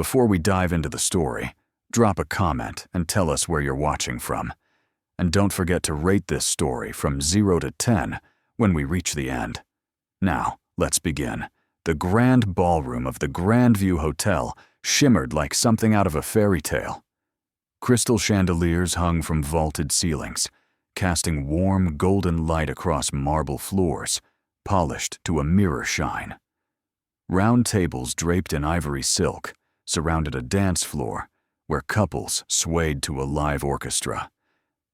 Before we dive into the story, drop a comment and tell us where you're watching from. And don't forget to rate this story from 0 to 10 when we reach the end. Now, let's begin. The grand ballroom of the Grandview Hotel shimmered like something out of a fairy tale. Crystal chandeliers hung from vaulted ceilings, casting warm golden light across marble floors, polished to a mirror shine. Round tables draped in ivory silk surrounded a dance floor where couples swayed to a live orchestra.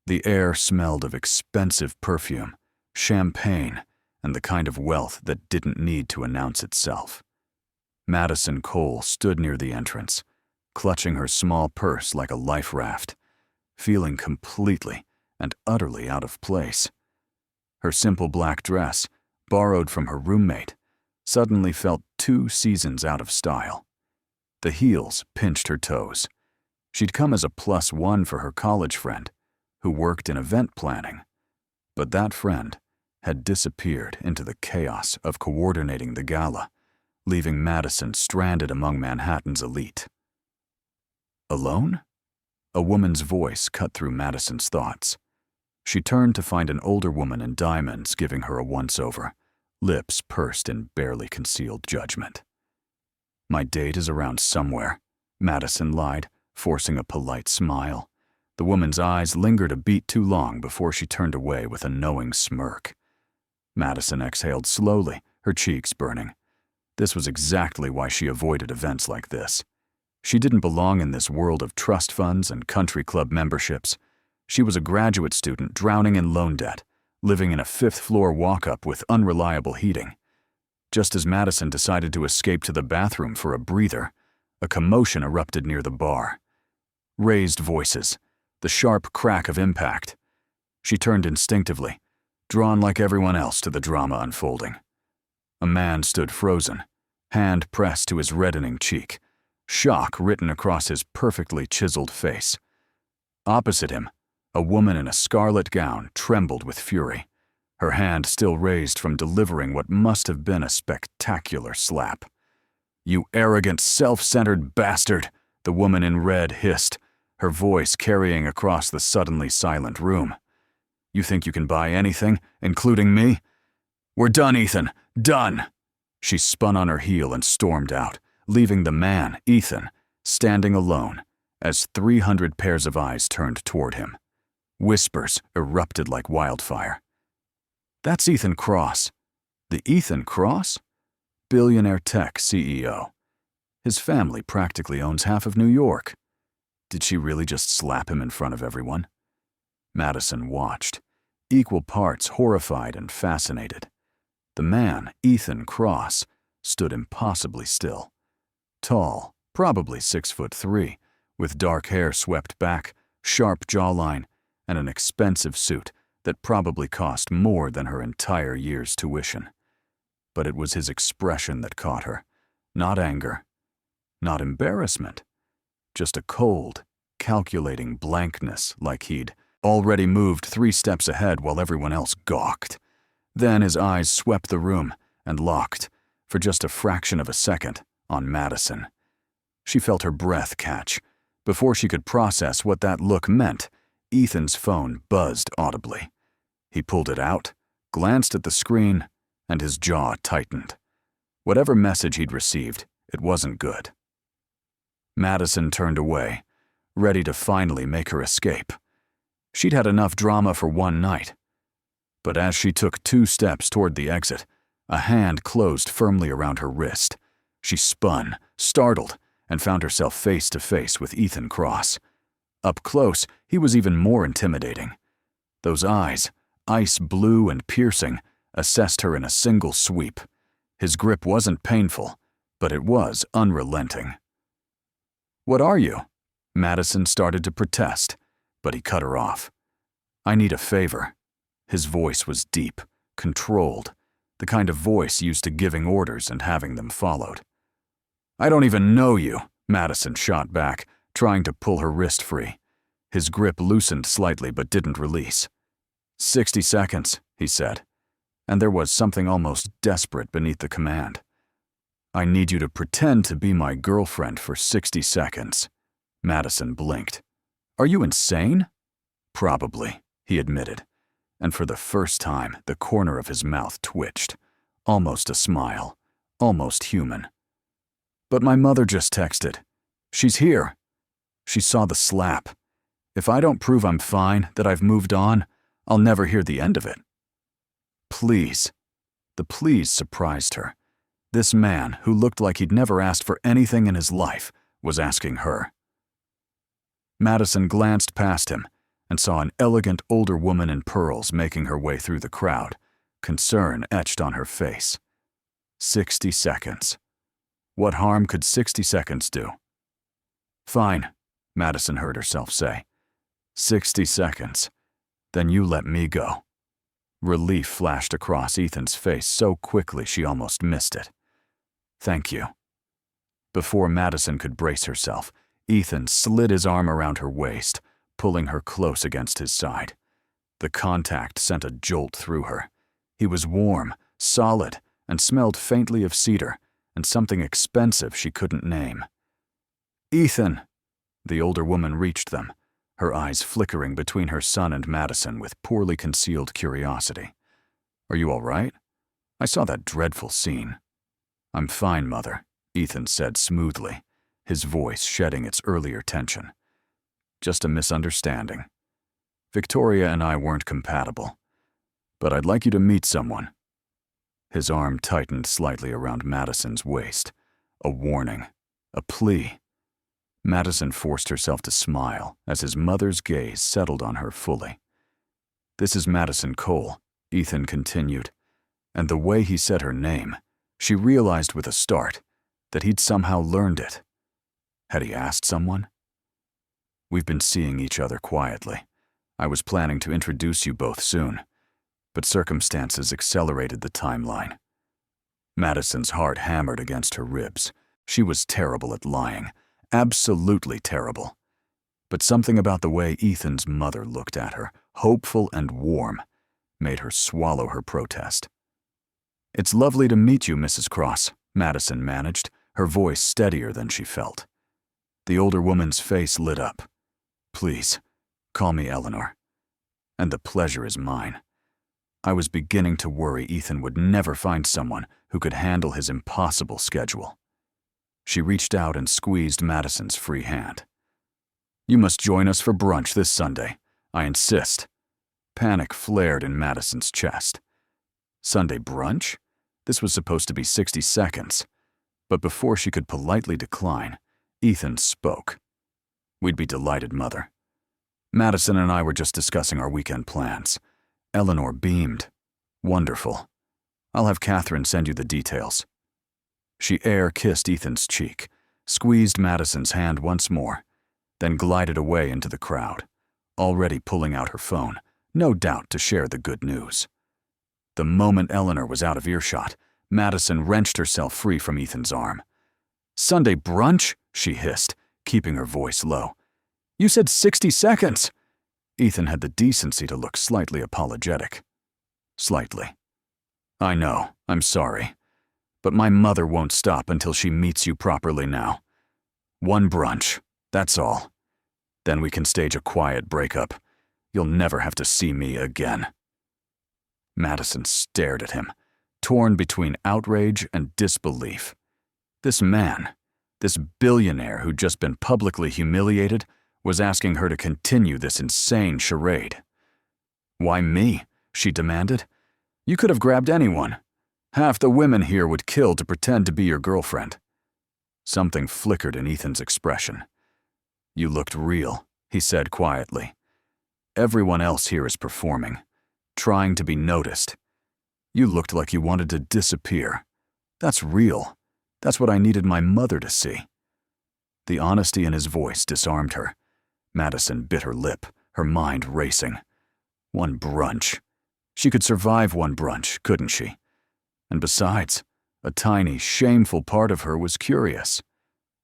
The air smelled of expensive perfume, champagne, and the kind of wealth that didn't need to announce itself. Madison Cole stood near the entrance, clutching her small purse like a life raft, feeling completely and utterly out of place. Her simple black dress, borrowed from her roommate, suddenly felt 2 seasons out of style. The heels pinched her toes. She'd come as a +1 for her college friend, who worked in event planning. But that friend had disappeared into the chaos of coordinating the gala, leaving Madison stranded among Manhattan's elite. Alone? A woman's voice cut through Madison's thoughts. She turned to find an older woman in diamonds giving her a once-over, lips pursed in barely concealed judgment. "My date is around somewhere," Madison lied, forcing a polite smile. The woman's eyes lingered a beat too long before she turned away with a knowing smirk. Madison exhaled slowly, her cheeks burning. This was exactly why she avoided events like this. She didn't belong in this world of trust funds and country club memberships. She was a graduate student drowning in loan debt, living in a 5th-floor walk-up with unreliable heating. Just as Madison decided to escape to the bathroom for a breather, a commotion erupted near the bar. Raised voices, the sharp crack of impact. She turned instinctively, drawn like everyone else to the drama unfolding. A man stood frozen, hand pressed to his reddening cheek, shock written across his perfectly chiseled face. Opposite him, a woman in a scarlet gown trembled with fury, her hand still raised from delivering what must have been a spectacular slap. "You arrogant, self-centered bastard," the woman in red hissed, her voice carrying across the suddenly silent room. "You think you can buy anything, including me? We're done, Ethan, done!" She spun on her heel and stormed out, leaving the man, Ethan, standing alone as 300 pairs of eyes turned toward him. Whispers erupted like wildfire. "That's Ethan Cross." The Ethan Cross? Billionaire tech CEO. His family practically owns half of New York. Did she really just slap him in front of everyone? Madison watched, equal parts horrified and fascinated. The man, Ethan Cross, stood impossibly still. Tall, probably 6'3", with dark hair swept back, sharp jawline, and an expensive suit that probably cost more than her entire year's tuition. But it was his expression that caught her, not anger, not embarrassment, just a cold, calculating blankness like he'd already moved 3 steps ahead while everyone else gawked. Then his eyes swept the room and locked, for just a fraction of a second, on Madison. She felt her breath catch. Before she could process what that look meant, Ethan's phone buzzed audibly. He pulled it out, glanced at the screen, and his jaw tightened. Whatever message he'd received, it wasn't good. Madison turned away, ready to finally make her escape. She'd had enough drama for one night. But as she took 2 steps toward the exit, a hand closed firmly around her wrist. She spun, startled, and found herself face to face with Ethan Cross. Up close, he was even more intimidating. Those eyes, ice blue and piercing, assessed her in a single sweep. His grip wasn't painful, but it was unrelenting. "What are you?" Madison started to protest, but he cut her off. "I need a favor." His voice was deep, controlled, the kind of voice used to giving orders and having them followed. "I don't even know you," Madison shot back, trying to pull her wrist free. His grip loosened slightly but didn't release. 60 seconds, he said, and there was something almost desperate beneath the command. I need you to pretend to be my girlfriend for 60 seconds. Madison blinked. Are you insane? Probably, he admitted, and for the first time, the corner of his mouth twitched. Almost a smile, almost human. But my mother just texted. She's here. She saw the slap. If I don't prove I'm fine, that I've moved on, I'll never hear the end of it. Please. The please surprised her. This man, who looked like he'd never asked for anything in his life, was asking her. Madison glanced past him and saw an elegant older woman in pearls making her way through the crowd, concern etched on her face. 60 seconds. What harm could 60 seconds do? Fine, Madison heard herself say. 60 seconds. Then you let me go. Relief flashed across Ethan's face so quickly she almost missed it. Thank you. Before Madison could brace herself, Ethan slid his arm around her waist, pulling her close against his side. The contact sent a jolt through her. He was warm, solid, and smelled faintly of cedar and something expensive she couldn't name. Ethan! The older woman reached them, her eyes flickering between her son and Madison with poorly concealed curiosity. Are you all right? I saw that dreadful scene. I'm fine, Mother, Ethan said smoothly, his voice shedding its earlier tension. Just a misunderstanding. Victoria and I weren't compatible, but I'd like you to meet someone. His arm tightened slightly around Madison's waist, a warning, a plea. Madison forced herself to smile as his mother's gaze settled on her fully. This is Madison Cole, Ethan continued, and the way he said her name, she realized with a start that he'd somehow learned it. Had he asked someone? We've been seeing each other quietly. I was planning to introduce you both soon, but circumstances accelerated the timeline. Madison's heart hammered against her ribs. She was terrible at lying, absolutely terrible. But something about the way Ethan's mother looked at her, hopeful and warm, made her swallow her protest. It's lovely to meet you, Mrs. Cross, Madison managed, her voice steadier than she felt. The older woman's face lit up. Please, call me Eleanor. And the pleasure is mine. I was beginning to worry Ethan would never find someone who could handle his impossible schedule. She reached out and squeezed Madison's free hand. You must join us for brunch this Sunday. I insist. Panic flared in Madison's chest. Sunday brunch? This was supposed to be 60 seconds. But before she could politely decline, Ethan spoke. We'd be delighted, Mother. Madison and I were just discussing our weekend plans. Eleanor beamed. Wonderful. I'll have Catherine send you the details. She air-kissed Ethan's cheek, squeezed Madison's hand once more, then glided away into the crowd, already pulling out her phone, no doubt to share the good news. The moment Eleanor was out of earshot, Madison wrenched herself free from Ethan's arm. Sunday brunch? She hissed, keeping her voice low. You said 60 seconds! Ethan had the decency to look slightly apologetic. Slightly. I know, I'm sorry. But my mother won't stop until she meets you properly now. One brunch, that's all. Then we can stage a quiet breakup. You'll never have to see me again. Madison stared at him, torn between outrage and disbelief. This man, this billionaire who'd just been publicly humiliated, was asking her to continue this insane charade. Why me? She demanded. You could have grabbed anyone. Half the women here would kill to pretend to be your girlfriend. Something flickered in Ethan's expression. You looked real, he said quietly. Everyone else here is performing, trying to be noticed. You looked like you wanted to disappear. That's real. That's what I needed my mother to see. The honesty in his voice disarmed her. Madison bit her lip, her mind racing. One brunch. She could survive one brunch, couldn't she? And besides, a tiny, shameful part of her was curious.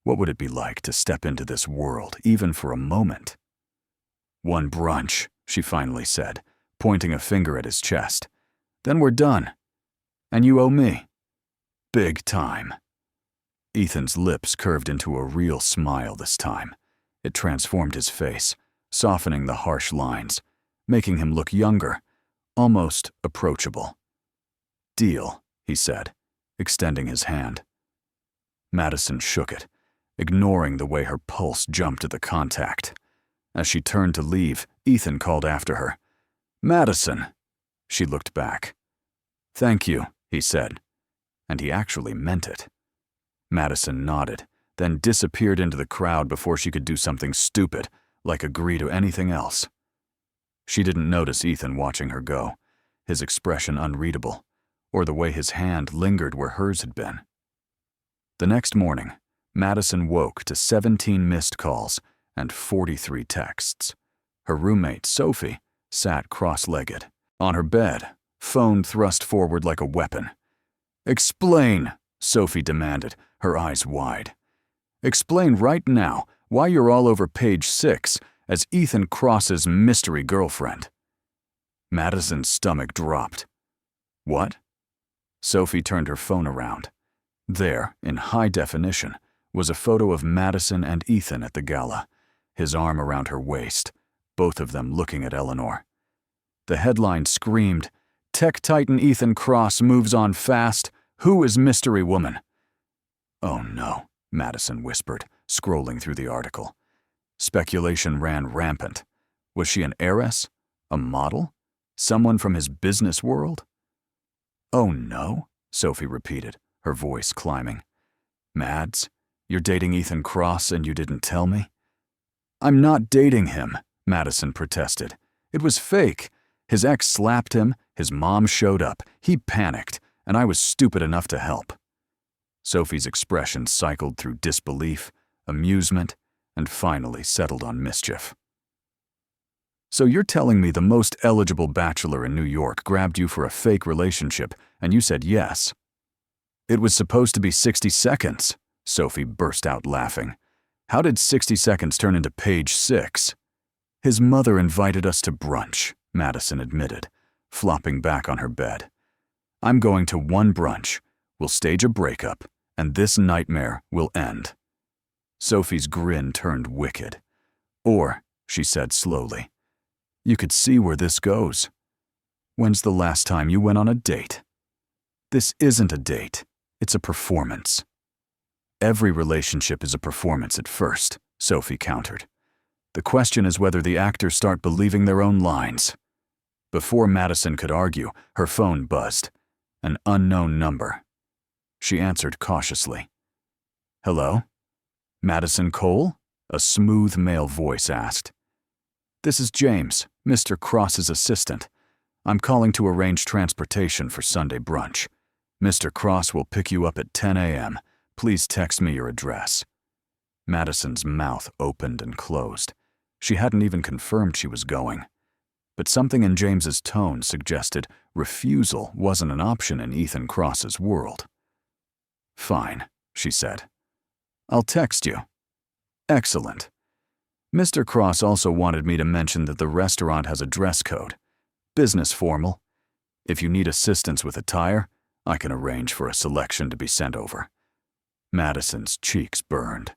What would it be like to step into this world, even for a moment? One brunch, she finally said, pointing a finger at his chest. Then we're done. And you owe me. Big time. Ethan's lips curved into a real smile this time. It transformed his face, softening the harsh lines, making him look younger, almost approachable. "Deal," he said, extending his hand. Madison shook it, ignoring the way her pulse jumped at the contact. As she turned to leave, Ethan called after her. "Madison!" She looked back. "Thank you," he said, and he actually meant it. Madison nodded, then disappeared into the crowd before she could do something stupid, like agree to anything else. She didn't notice Ethan watching her go, his expression unreadable, or the way his hand lingered where hers had been. The next morning, Madison woke to 17 missed calls and 43 texts. Her roommate, Sophie, sat cross-legged, on her bed, phone thrust forward like a weapon. "Explain," Sophie demanded, her eyes wide. "Explain right now why you're all over page 6 as Ethan Cross's mystery girlfriend." Madison's stomach dropped. "What?" Sophie turned her phone around. There, in high definition, was a photo of Madison and Ethan at the gala, his arm around her waist, both of them looking at Eleanor. The headline screamed, "Tech Titan Ethan Cross moves on fast. Who is mystery woman?" "Oh no," Madison whispered, scrolling through the article. Speculation ran rampant. Was she an heiress? A model? Someone from his business world? "Oh no," Sophie repeated, her voice climbing. "Mads, you're dating Ethan Cross and you didn't tell me?" "I'm not dating him," Madison protested. "It was fake. His ex slapped him, his mom showed up, he panicked, and I was stupid enough to help." Sophie's expression cycled through disbelief, amusement, and finally settled on mischief. "So you're telling me the most eligible bachelor in New York grabbed you for a fake relationship, and you said yes?" "It was supposed to be 60 seconds, Sophie burst out laughing. "How did 60 seconds turn into page 6? "His mother invited us to brunch," Madison admitted, flopping back on her bed. "I'm going to one brunch. We'll stage a breakup, and this nightmare will end." Sophie's grin turned wicked. "Or," she said slowly, "you could see where this goes. When's the last time you went on a date?" "This isn't a date. It's a performance." "Every relationship is a performance at first," Sophie countered. "The question is whether the actors start believing their own lines." Before Madison could argue, her phone buzzed. An unknown number. She answered cautiously. "Hello? Madison Cole?" a smooth male voice asked. "This is James, Mr. Cross's assistant. I'm calling to arrange transportation for Sunday brunch. Mr. Cross will pick you up at 10 a.m. Please text me your address." Madison's mouth opened and closed. She hadn't even confirmed she was going. But something in James's tone suggested refusal wasn't an option in Ethan Cross's world. "Fine," she said. "I'll text you." "Excellent." Mr. Cross also wanted me to mention that the restaurant has a dress code. Business formal. If you need assistance with attire, I can arrange for a selection to be sent over. Madison's cheeks burned.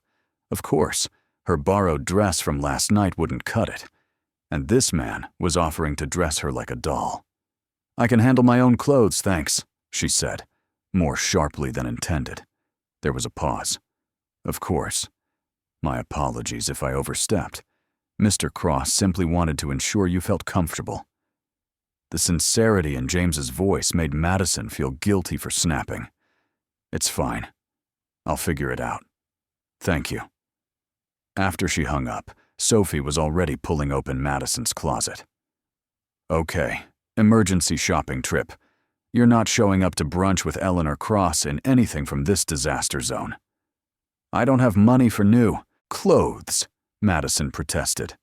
Of course, her borrowed dress from last night wouldn't cut it. And this man was offering to dress her like a doll. "I can handle my own clothes, thanks," she said, more sharply than intended. There was a pause. "Of course. My apologies if I overstepped. Mr. Cross simply wanted to ensure you felt comfortable." The sincerity in James's voice made Madison feel guilty for snapping. "It's fine. I'll figure it out. Thank you." After she hung up, Sophie was already pulling open Madison's closet. "Okay, emergency shopping trip. You're not showing up to brunch with Eleanor Cross in anything from this disaster zone." "I don't have money for new clothes," Madison protested.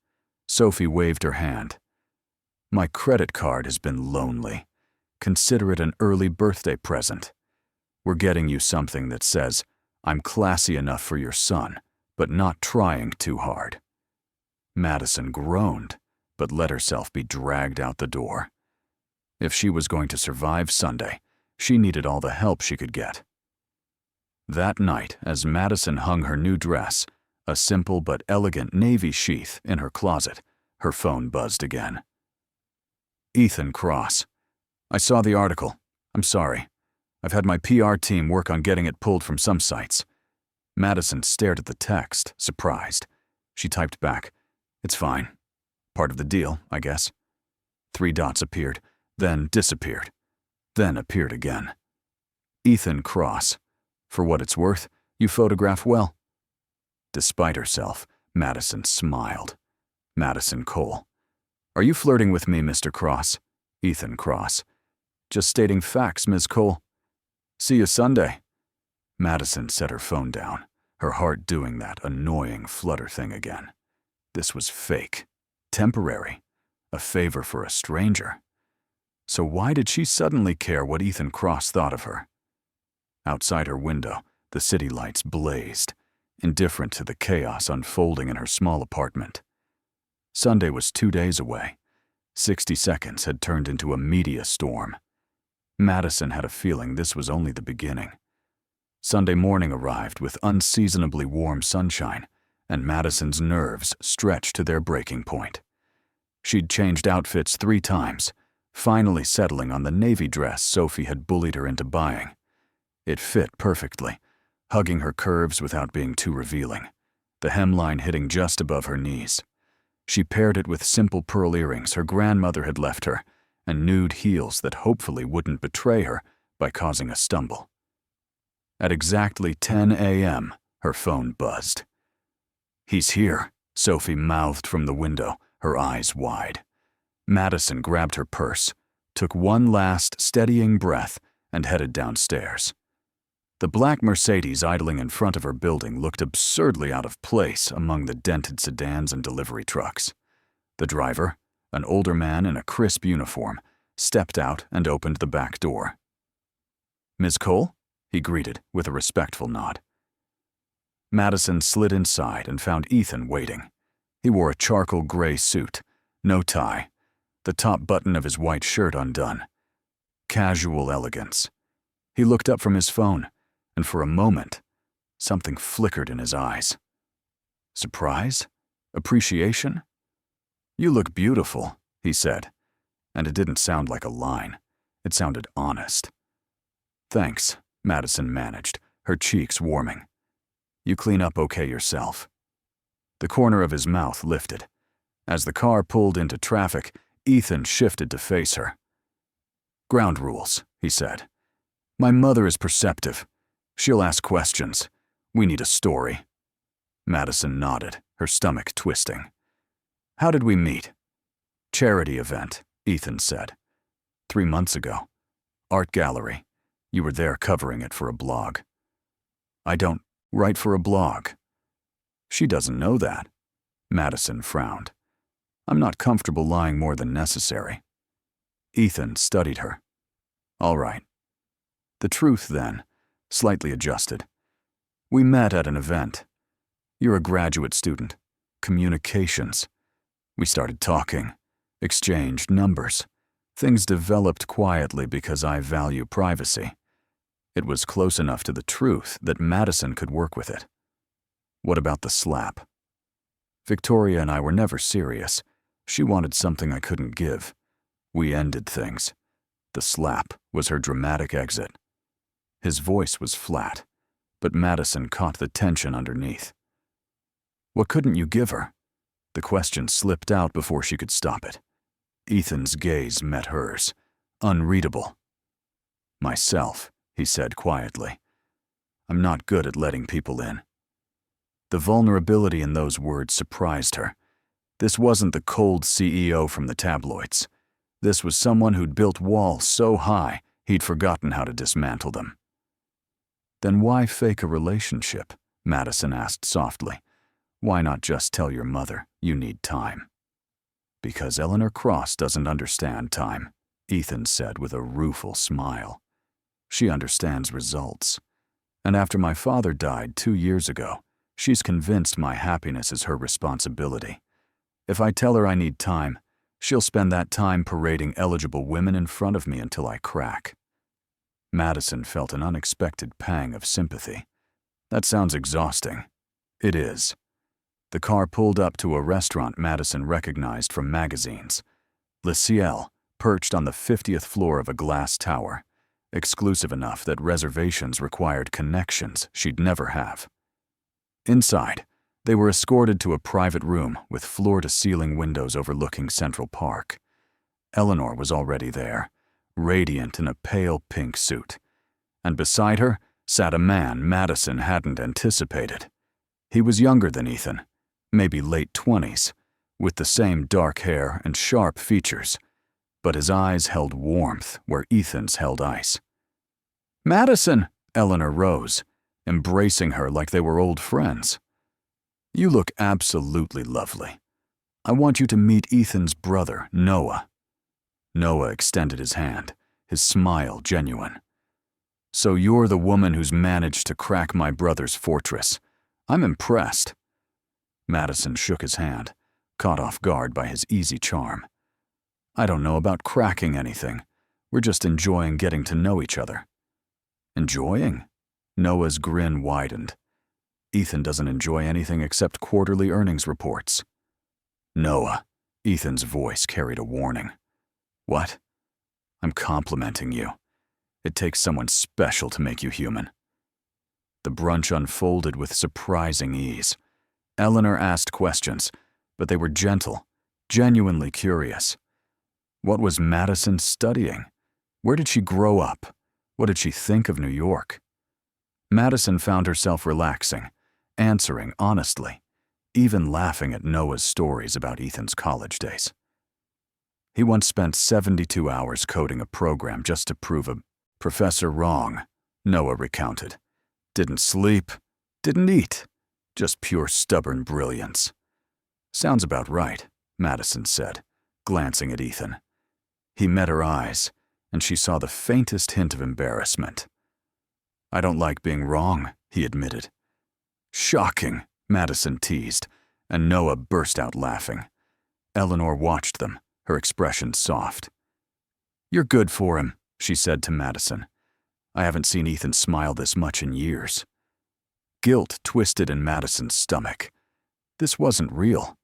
Sophie waved her hand. "My credit card has been lonely. Consider it an early birthday present. We're getting you something that says, 'I'm classy enough for your son, but not trying too hard.'" Madison groaned, but let herself be dragged out the door. If she was going to survive Sunday, she needed all the help she could get. That night, as Madison hung her new dress, a simple but elegant navy sheath, in her closet, her phone buzzed again. Ethan Cross. I saw the article. I'm sorry. I've had my PR team work on getting it pulled from some sites. Madison stared at the text, surprised. She typed back, It's fine. Part of the deal, I guess. 3 dots appeared, then disappeared, then appeared again. Ethan Cross. For what it's worth, you photograph well. Despite herself, Madison smiled. Madison Cole. Are you flirting with me, Mr. Cross? Ethan Cross. Just stating facts, Ms. Cole. See you Sunday. Madison set her phone down, her heart doing that annoying flutter thing again. This was fake, temporary, a favor for a stranger. So why did she suddenly care what Ethan Cross thought of her? Outside her window, the city lights blazed, indifferent to the chaos unfolding in her small apartment. Sunday was 2 days away. 60 seconds had turned into a media storm. Madison had a feeling this was only the beginning. Sunday morning arrived with unseasonably warm sunshine, and Madison's nerves stretched to their breaking point. She'd changed outfits 3 times, finally settling on the navy dress Sophie had bullied her into buying. It fit perfectly, hugging her curves without being too revealing, the hemline hitting just above her knees. She paired it with simple pearl earrings her grandmother had left her, and nude heels that hopefully wouldn't betray her by causing a stumble. At exactly 10 a.m., her phone buzzed. He's here, Sophie mouthed from the window, her eyes wide. Madison grabbed her purse, took one last steadying breath, and headed downstairs. The black Mercedes idling in front of her building looked absurdly out of place among the dented sedans and delivery trucks. The driver, an older man in a crisp uniform, stepped out and opened the back door. Ms. Cole? He greeted with a respectful nod. Madison slid inside and found Ethan waiting. He wore a charcoal gray suit, no tie, the top button of his white shirt undone. Casual elegance. He looked up from his phone, and for a moment, something flickered in his eyes. Surprise? Appreciation? You look beautiful, he said, and it didn't sound like a line. It sounded honest. Thanks, Madison managed, her cheeks warming. You clean up okay yourself. The corner of his mouth lifted. As the car pulled into traffic, Ethan shifted to face her. Ground rules, he said. My mother is perceptive. She'll ask questions. We need a story. Madison nodded, her stomach twisting. How did we meet? Charity event, Ethan said. 3 months ago. Art gallery. You were there covering it for a blog. I don't write for a blog. She doesn't know that. Madison frowned. I'm not comfortable lying more than necessary. Ethan studied her. All right. The truth, then, slightly adjusted. We met at an event. You're a graduate student. Communications. We started talking, exchanged numbers. Things developed quietly because I value privacy. It was close enough to the truth that Madison could work with it. What about the slap? Victoria and I were never serious. She wanted something I couldn't give. We ended things. The slap was her dramatic exit. His voice was flat, but Madison caught the tension underneath. What couldn't you give her? The question slipped out before she could stop it. Ethan's gaze met hers, unreadable. Myself, he said quietly. I'm not good at letting people in. The vulnerability in those words surprised her. This wasn't the cold CEO from the tabloids. This was someone who'd built walls so high he'd forgotten how to dismantle them. Then why fake a relationship? Madison asked softly. Why not just tell your mother you need time? Because Eleanor Cross doesn't understand time, Ethan said with a rueful smile. She understands results. And after my father died 2 years ago, she's convinced my happiness is her responsibility. If I tell her I need time, she'll spend that time parading eligible women in front of me until I crack. Madison felt an unexpected pang of sympathy. That sounds exhausting. It is. The car pulled up to a restaurant Madison recognized from magazines. Le Ciel, perched on the 50th floor of a glass tower, exclusive enough that reservations required connections she'd never have. Inside, they were escorted to a private room with floor-to-ceiling windows overlooking Central Park. Eleanor was already there, radiant in a pale pink suit. And beside her sat a man Madison hadn't anticipated. He was younger than Ethan, maybe late 20s, with the same dark hair and sharp features, but his eyes held warmth where Ethan's held ice. "Madison!" Eleanor rose, embracing her like they were old friends. "You look absolutely lovely. I want you to meet Ethan's brother, Noah." Noah extended his hand, his smile genuine. "So you're the woman who's managed to crack my brother's fortress. I'm impressed." Madison shook his hand, caught off guard by his easy charm. "I don't know about cracking anything. We're just enjoying getting to know each other." "Enjoying?" Noah's grin widened. "Ethan doesn't enjoy anything except quarterly earnings reports." "Noah," Ethan's voice carried a warning. "What?" "I'm complimenting you. It takes someone special to make you human." The brunch unfolded with surprising ease. Eleanor asked questions, but they were gentle, genuinely curious. What was Madison studying? Where did she grow up? What did she think of New York? Madison found herself relaxing, answering honestly, even laughing at Noah's stories about Ethan's college days. He once spent 72 hours coding a program just to prove a professor wrong, Noah recounted. Didn't sleep, didn't eat, just pure stubborn brilliance. "Sounds about right," Madison said, glancing at Ethan. He met her eyes, and she saw the faintest hint of embarrassment. "I don't like being wrong," he admitted. "Shocking," Madison teased, and Noah burst out laughing. Eleanor watched them, her expression soft. "You're good for him," she said to Madison. "I haven't seen Ethan smile this much in years." Guilt twisted in Madison's stomach. This wasn't real.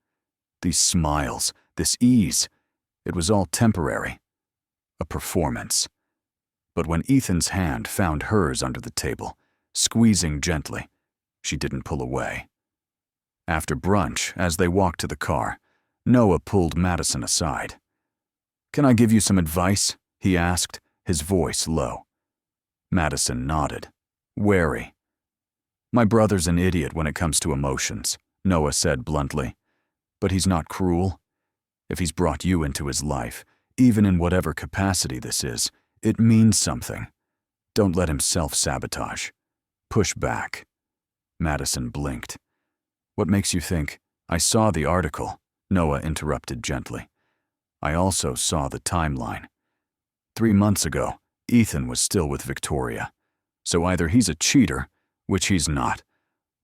These smiles, this ease, it was all temporary. A performance. But when Ethan's hand found hers under the table, squeezing gently, she didn't pull away. After brunch, as they walked to the car, Noah pulled Madison aside. "Can I give you some advice?" he asked, his voice low. Madison nodded, wary. "My brother's an idiot when it comes to emotions," Noah said bluntly. "But he's not cruel. If he's brought you into his life, even in whatever capacity this is, it means something. Don't let him self-sabotage. Push back." Madison blinked. "What makes you think?" "I saw the article," Noah interrupted gently. "I also saw the timeline. 3 months ago, Ethan was still with Victoria. So either he's a cheater, which he's not,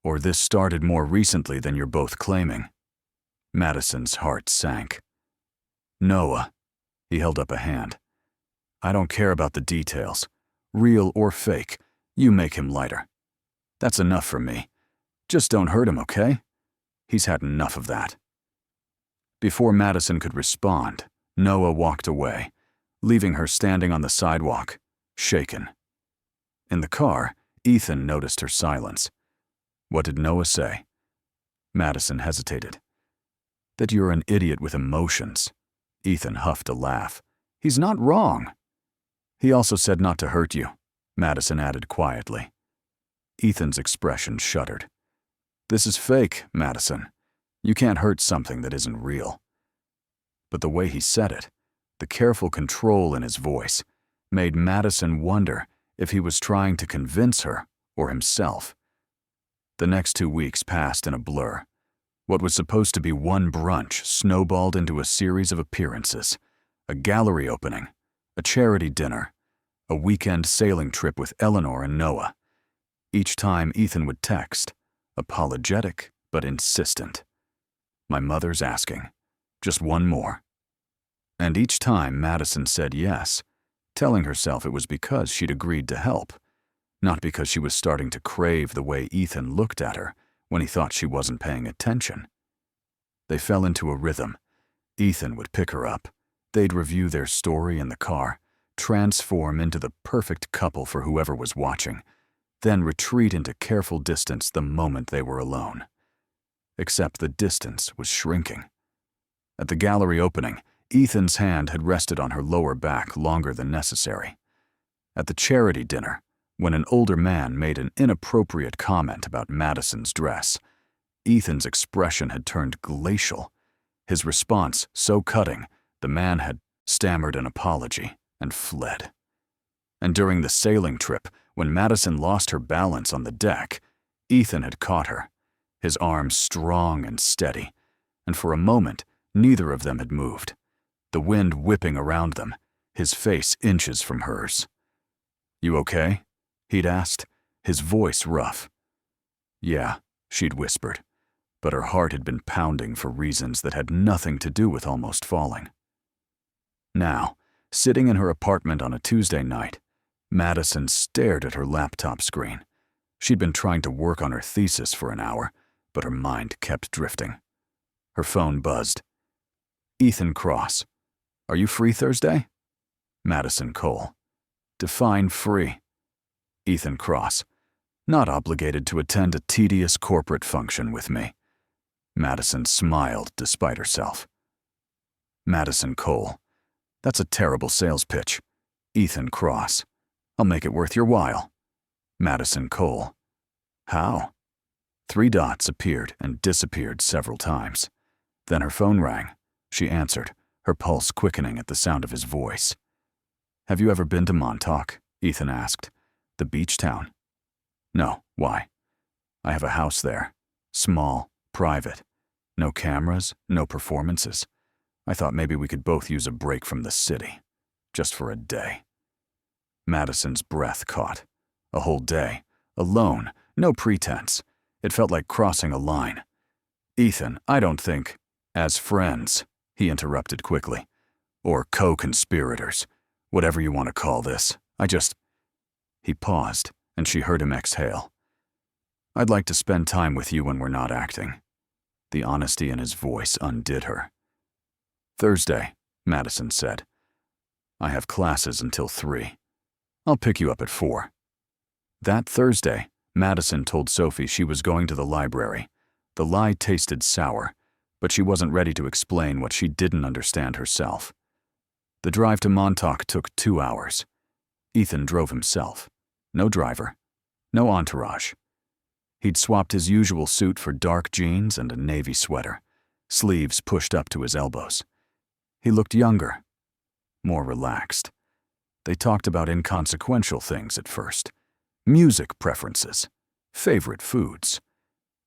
or this started more recently than you're both claiming." Madison's heart sank. "Noah," he held up a hand. "I don't care about the details. Real or fake, you make him lighter. That's enough for me. Just don't hurt him, okay? He's had enough of that." Before Madison could respond, Noah walked away, leaving her standing on the sidewalk, shaken. In the car, Ethan noticed her silence. What did Noah say? Madison hesitated. "That you're an idiot with emotions." Ethan huffed a laugh. "He's not wrong." "He also said not to hurt you," Madison added quietly. Ethan's expression shuddered. "This is fake, Madison. You can't hurt something that isn't real." But the way he said it, the careful control in his voice, made Madison wonder if he was trying to convince her or himself. The next 2 weeks passed in a blur. What was supposed to be one brunch snowballed into a series of appearances, a gallery opening, a charity dinner, a weekend sailing trip with Eleanor and Noah. Each time Ethan would text, apologetic but insistent. "My mother's asking. Just one more." And each time Madison said yes, telling herself it was because she'd agreed to help, not because she was starting to crave the way Ethan looked at her when he thought she wasn't paying attention. They fell into a rhythm. Ethan would pick her up. They'd review their story in the car, transform into the perfect couple for whoever was watching, then retreat into careful distance the moment they were alone. Except the distance was shrinking. At the gallery opening, Ethan's hand had rested on her lower back longer than necessary. At the charity dinner, when an older man made an inappropriate comment about Madison's dress, Ethan's expression had turned glacial. His response so cutting, the man had stammered an apology and fled. And during the sailing trip, when Madison lost her balance on the deck, Ethan had caught her, his arms strong and steady, and for a moment, neither of them had moved, the wind whipping around them, his face inches from hers. "You okay?" he'd asked, his voice rough. "Yeah," she'd whispered, but her heart had been pounding for reasons that had nothing to do with almost falling. Now, sitting in her apartment on a Tuesday night, Madison stared at her laptop screen. She'd been trying to work on her thesis for an hour, but her mind kept drifting. Her phone buzzed. "Ethan Cross. Are you free Thursday?" Madison Cole. Define free. Ethan Cross. Not obligated to attend a tedious corporate function with me. Madison smiled despite herself. Madison Cole. That's a terrible sales pitch. Ethan Cross. I'll make it worth your while. Madison Cole. How? 3 dots appeared and disappeared several times. Then her phone rang. She answered, her pulse quickening at the sound of his voice. "Have you ever been to Montauk?" Ethan asked. "The beach town?" "No, why?" "I have a house there. Small, private. No cameras, no performances. I thought maybe we could both use a break from the city. Just for a day." Madison's breath caught. A whole day. Alone. No pretense. It felt like crossing a line. "Ethan, I don't think—" "As friends," he interrupted quickly. "Or co-conspirators. Whatever you want to call this. He paused, and she heard him exhale. "I'd like to spend time with you when we're not acting." The honesty in his voice undid her. "Thursday," Madison said. "I have classes until 3. I'll pick you up at 4. That Thursday, Madison told Sophie she was going to the library. The lie tasted sour, but she wasn't ready to explain what she didn't understand herself. The drive to Montauk took 2 hours. Ethan drove himself. No driver. No entourage. He'd swapped his usual suit for dark jeans and a navy sweater, sleeves pushed up to his elbows. He looked younger, more relaxed. They talked about inconsequential things at first. Music preferences, favorite foods.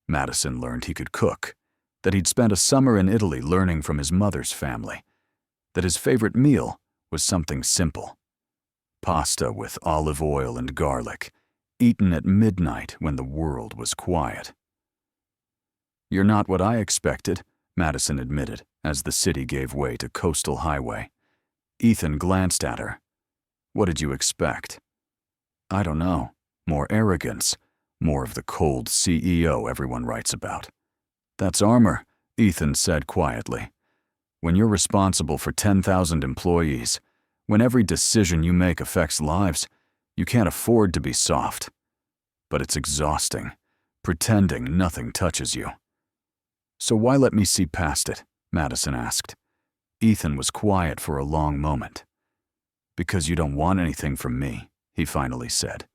Madison learned he could cook, that he'd spent a summer in Italy learning from his mother's family, that his favorite meal was something simple. Pasta with olive oil and garlic, eaten at midnight when the world was quiet. "You're not what I expected," Madison admitted as the city gave way to coastal highway. Ethan glanced at her. "What did you expect?" "I don't know. More arrogance. More of the cold CEO everyone writes about." "That's armor," Ethan said quietly. "When you're responsible for 10,000 employees, when every decision you make affects lives, you can't afford to be soft. But it's exhausting, pretending nothing touches you." "So why let me see past it?" Madison asked. Ethan was quiet for a long moment. "Because you don't want anything from me," he finally said.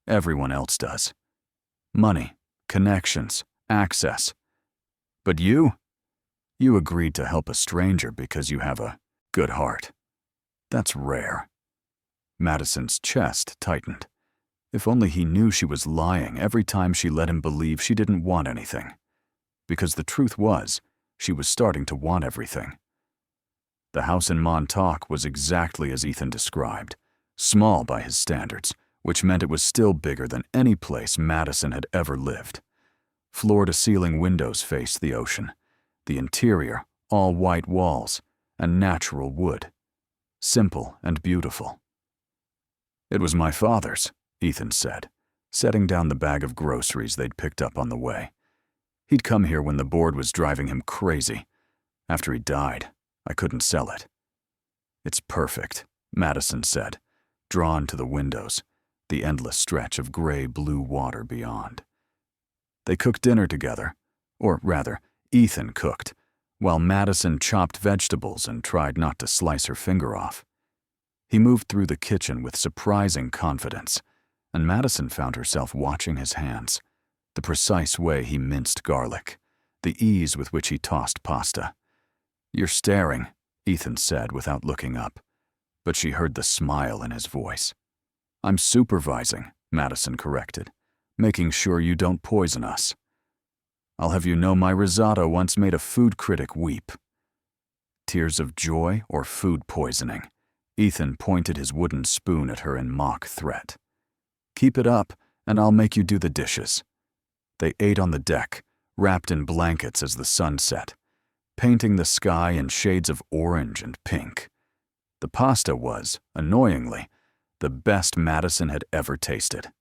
"Everyone else does. Money, connections, access. But you agreed to help a stranger because you have a good heart. That's rare." Madison's chest tightened. If only he knew she was lying every time she let him believe she didn't want anything. Because the truth was, she was starting to want everything. The house in Montauk was exactly as Ethan described, small by his standards, which meant it was still bigger than any place Madison had ever lived. Floor-to-ceiling windows faced the ocean. The interior, all white walls, and natural wood. Simple and beautiful. "It was my father's," Ethan said, setting down the bag of groceries they'd picked up on the way. He'd come here when the board was driving him crazy. After he died, I couldn't sell it. It's perfect, Madison said, drawn to the windows, the endless stretch of gray-blue water beyond. They cooked dinner together, or rather, Ethan cooked, while Madison chopped vegetables and tried not to slice her finger off. He moved through the kitchen with surprising confidence, and Madison found herself watching his hands, the precise way he minced garlic, the ease with which he tossed pasta. "You're staring," Ethan said without looking up, but she heard the smile in his voice. "I'm supervising," Madison corrected, "making sure you don't poison us. I'll have you know my risotto once made a food critic weep." Tears of joy or food poisoning? Ethan pointed his wooden spoon at her in mock threat. "Keep it up, and I'll make you do the dishes." They ate on the deck, wrapped in blankets as the sun set, painting the sky in shades of orange and pink. The pasta was, annoyingly, the best Madison had ever tasted.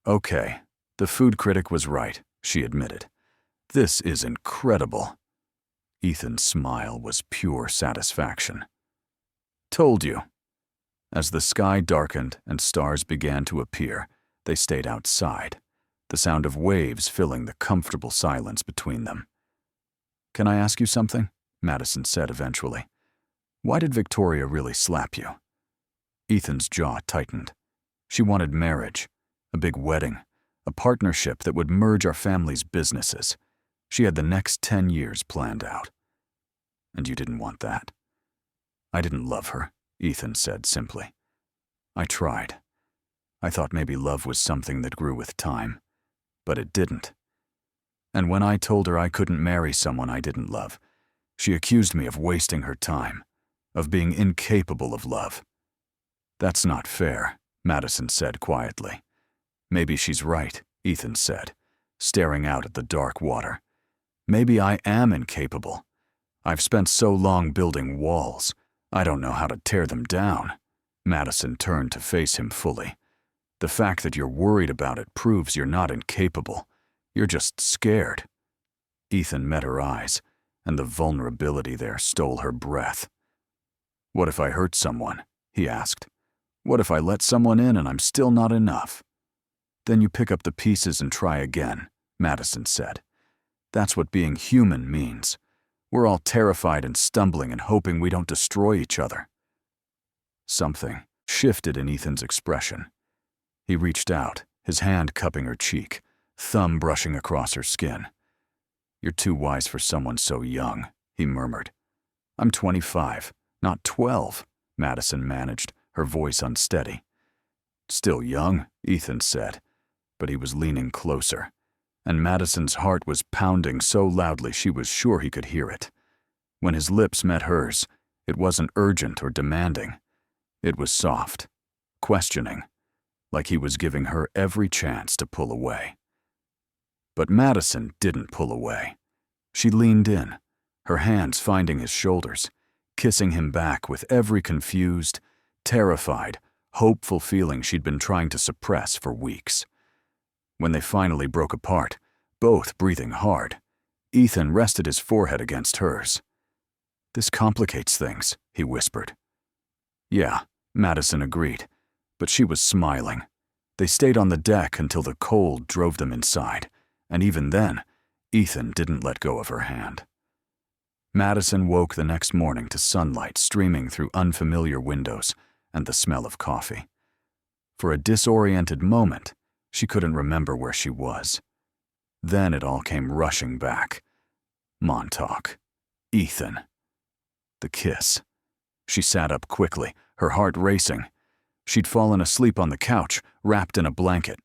"Okay, the food critic was right," she admitted. "This is incredible." Ethan's smile was pure satisfaction. "Told you." As the sky darkened and stars began to appear, they stayed outside, the sound of waves filling the comfortable silence between them. "Can I ask you something?" Madison said eventually. "Why did Victoria really slap you?" Ethan's jaw tightened. She wanted marriage, a big wedding, a partnership that would merge our family's businesses. She had the next 10 years planned out. "And you didn't want that?" "I didn't love her," Ethan said simply. "I tried. I thought maybe love was something that grew with time, but it didn't. And when I told her I couldn't marry someone I didn't love, she accused me of wasting her time, of being incapable of love." "That's not fair," Madison said quietly. "Maybe she's right," Ethan said, staring out at the dark water. "Maybe I am incapable. I've spent so long building walls, I don't know how to tear them down." Madison turned to face him fully. "The fact that you're worried about it proves you're not incapable. You're just scared." Ethan met her eyes, and the vulnerability there stole her breath. "What if I hurt someone?" he asked. "What if I let someone in and I'm still not enough?" "Then you pick up the pieces and try again," Madison said. "That's what being human means. We're all terrified and stumbling and hoping we don't destroy each other." Something shifted in Ethan's expression. He reached out, his hand cupping her cheek, thumb brushing across her skin. "You're too wise for someone so young," he murmured. "I'm 25, not 12, Madison managed, her voice unsteady. "Still young," Ethan said, but he was leaning closer, and Madison's heart was pounding so loudly she was sure he could hear it. When his lips met hers, it wasn't urgent or demanding. It was soft, questioning, like he was giving her every chance to pull away. But Madison didn't pull away. She leaned in, her hands finding his shoulders, kissing him back with every confused, terrified, hopeful feeling she'd been trying to suppress for weeks. When they finally broke apart, both breathing hard, Ethan rested his forehead against hers. "This complicates things," he whispered. "Yeah," Madison agreed, but she was smiling. They stayed on the deck until the cold drove them inside, and even then, Ethan didn't let go of her hand. Madison woke the next morning to sunlight streaming through unfamiliar windows and the smell of coffee. For a disoriented moment, she couldn't remember where she was. Then it all came rushing back. Montauk. Ethan. The kiss. She sat up quickly, her heart racing. She'd fallen asleep on the couch, wrapped in a blanket.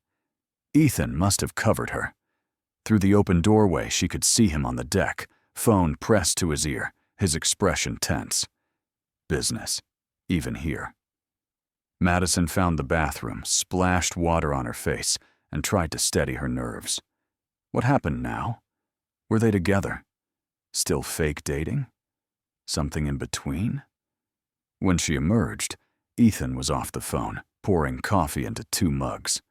Ethan must have covered her. Through the open doorway, she could see him on the deck, phone pressed to his ear, his expression tense. Business, even here. Madison found the bathroom, splashed water on her face, and tried to steady her nerves. What happened now? Were they together? Still fake dating? Something in between? When she emerged, Ethan was off the phone, pouring coffee into 2 mugs.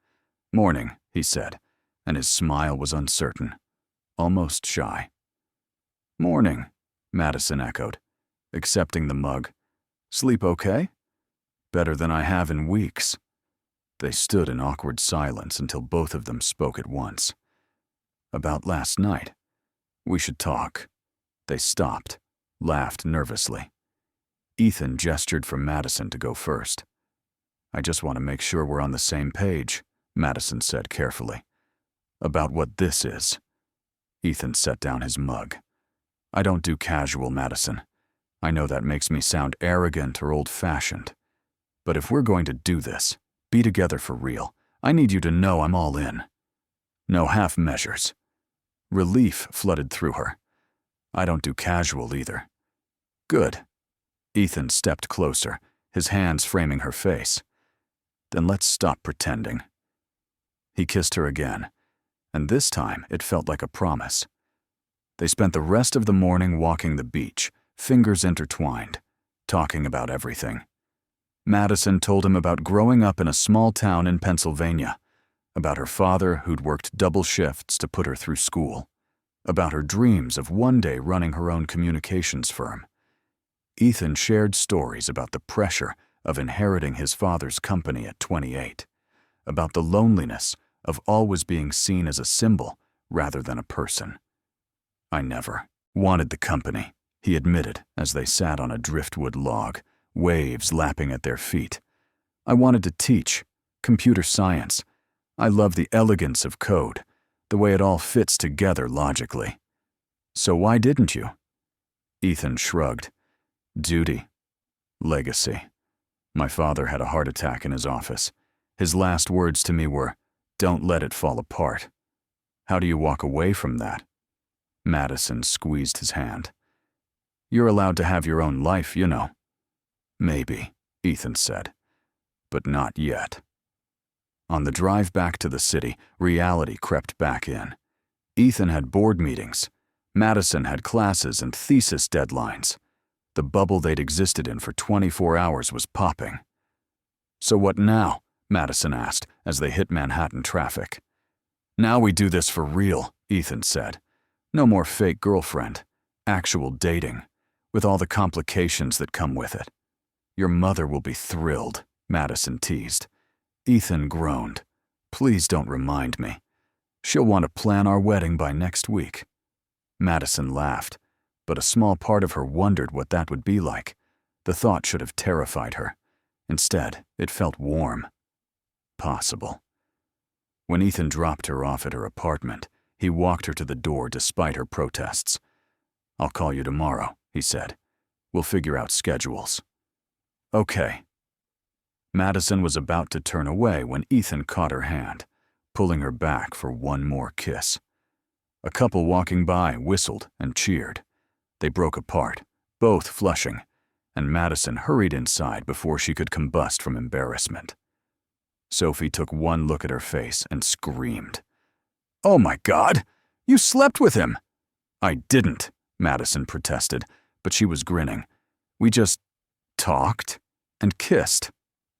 "Morning," he said, and his smile was uncertain, almost shy. "Morning," Madison echoed, accepting the mug. "Sleep okay?" "Better than I have in weeks." They stood in awkward silence until both of them spoke at once. "About last night. We should talk." They stopped, laughed nervously. Ethan gestured for Madison to go first. "I just want to make sure we're on the same page," Madison said carefully. "About what this is." Ethan set down his mug. "I don't do casual, Madison. I know that makes me sound arrogant or old-fashioned. But if we're going to do this, be together for real, I need you to know I'm all in. No half measures." Relief flooded through her. "I don't do casual either." "Good." Ethan stepped closer, his hands framing her face. "Then let's stop pretending." He kissed her again, and this time it felt like a promise. They spent the rest of the morning walking the beach, fingers intertwined, talking about everything. Madison told him about growing up in a small town in Pennsylvania, about her father who'd worked double shifts to put her through school, about her dreams of one day running her own communications firm. Ethan shared stories about the pressure of inheriting his father's company at 28, about the loneliness of always being seen as a symbol rather than a person. "I never wanted the company," he admitted as they sat on a driftwood log, waves lapping at their feet. "I wanted to teach, computer science. I love the elegance of code, the way it all fits together logically." "So why didn't you?" Ethan shrugged. "Duty. Legacy. My father had a heart attack in his office. His last words to me were, 'Don't let it fall apart.' How do you walk away from that?" Madison squeezed his hand. "You're allowed to have your own life, you know." "Maybe," Ethan said, "but not yet." On the drive back to the city, reality crept back in. Ethan had board meetings. Madison had classes and thesis deadlines. The bubble they'd existed in for 24 hours was popping. "So what now?" Madison asked as they hit Manhattan traffic. "Now we do this for real," Ethan said. "No more fake girlfriend. Actual dating, with all the complications that come with it." "Your mother will be thrilled," Madison teased. Ethan groaned. "Please don't remind me. She'll want to plan our wedding by next week." Madison laughed, but a small part of her wondered what that would be like. The thought should have terrified her. Instead, it felt warm. Possible. When Ethan dropped her off at her apartment, he walked her to the door despite her protests. "I'll call you tomorrow," he said. "We'll figure out schedules." "Okay." Madison was about to turn away when Ethan caught her hand, pulling her back for one more kiss. A couple walking by whistled and cheered. They broke apart, both flushing, and Madison hurried inside before she could combust from embarrassment. Sophie took one look at her face and screamed. "Oh my God! You slept with him!" "I didn't," Madison protested, but she was grinning. "We just talked and kissed.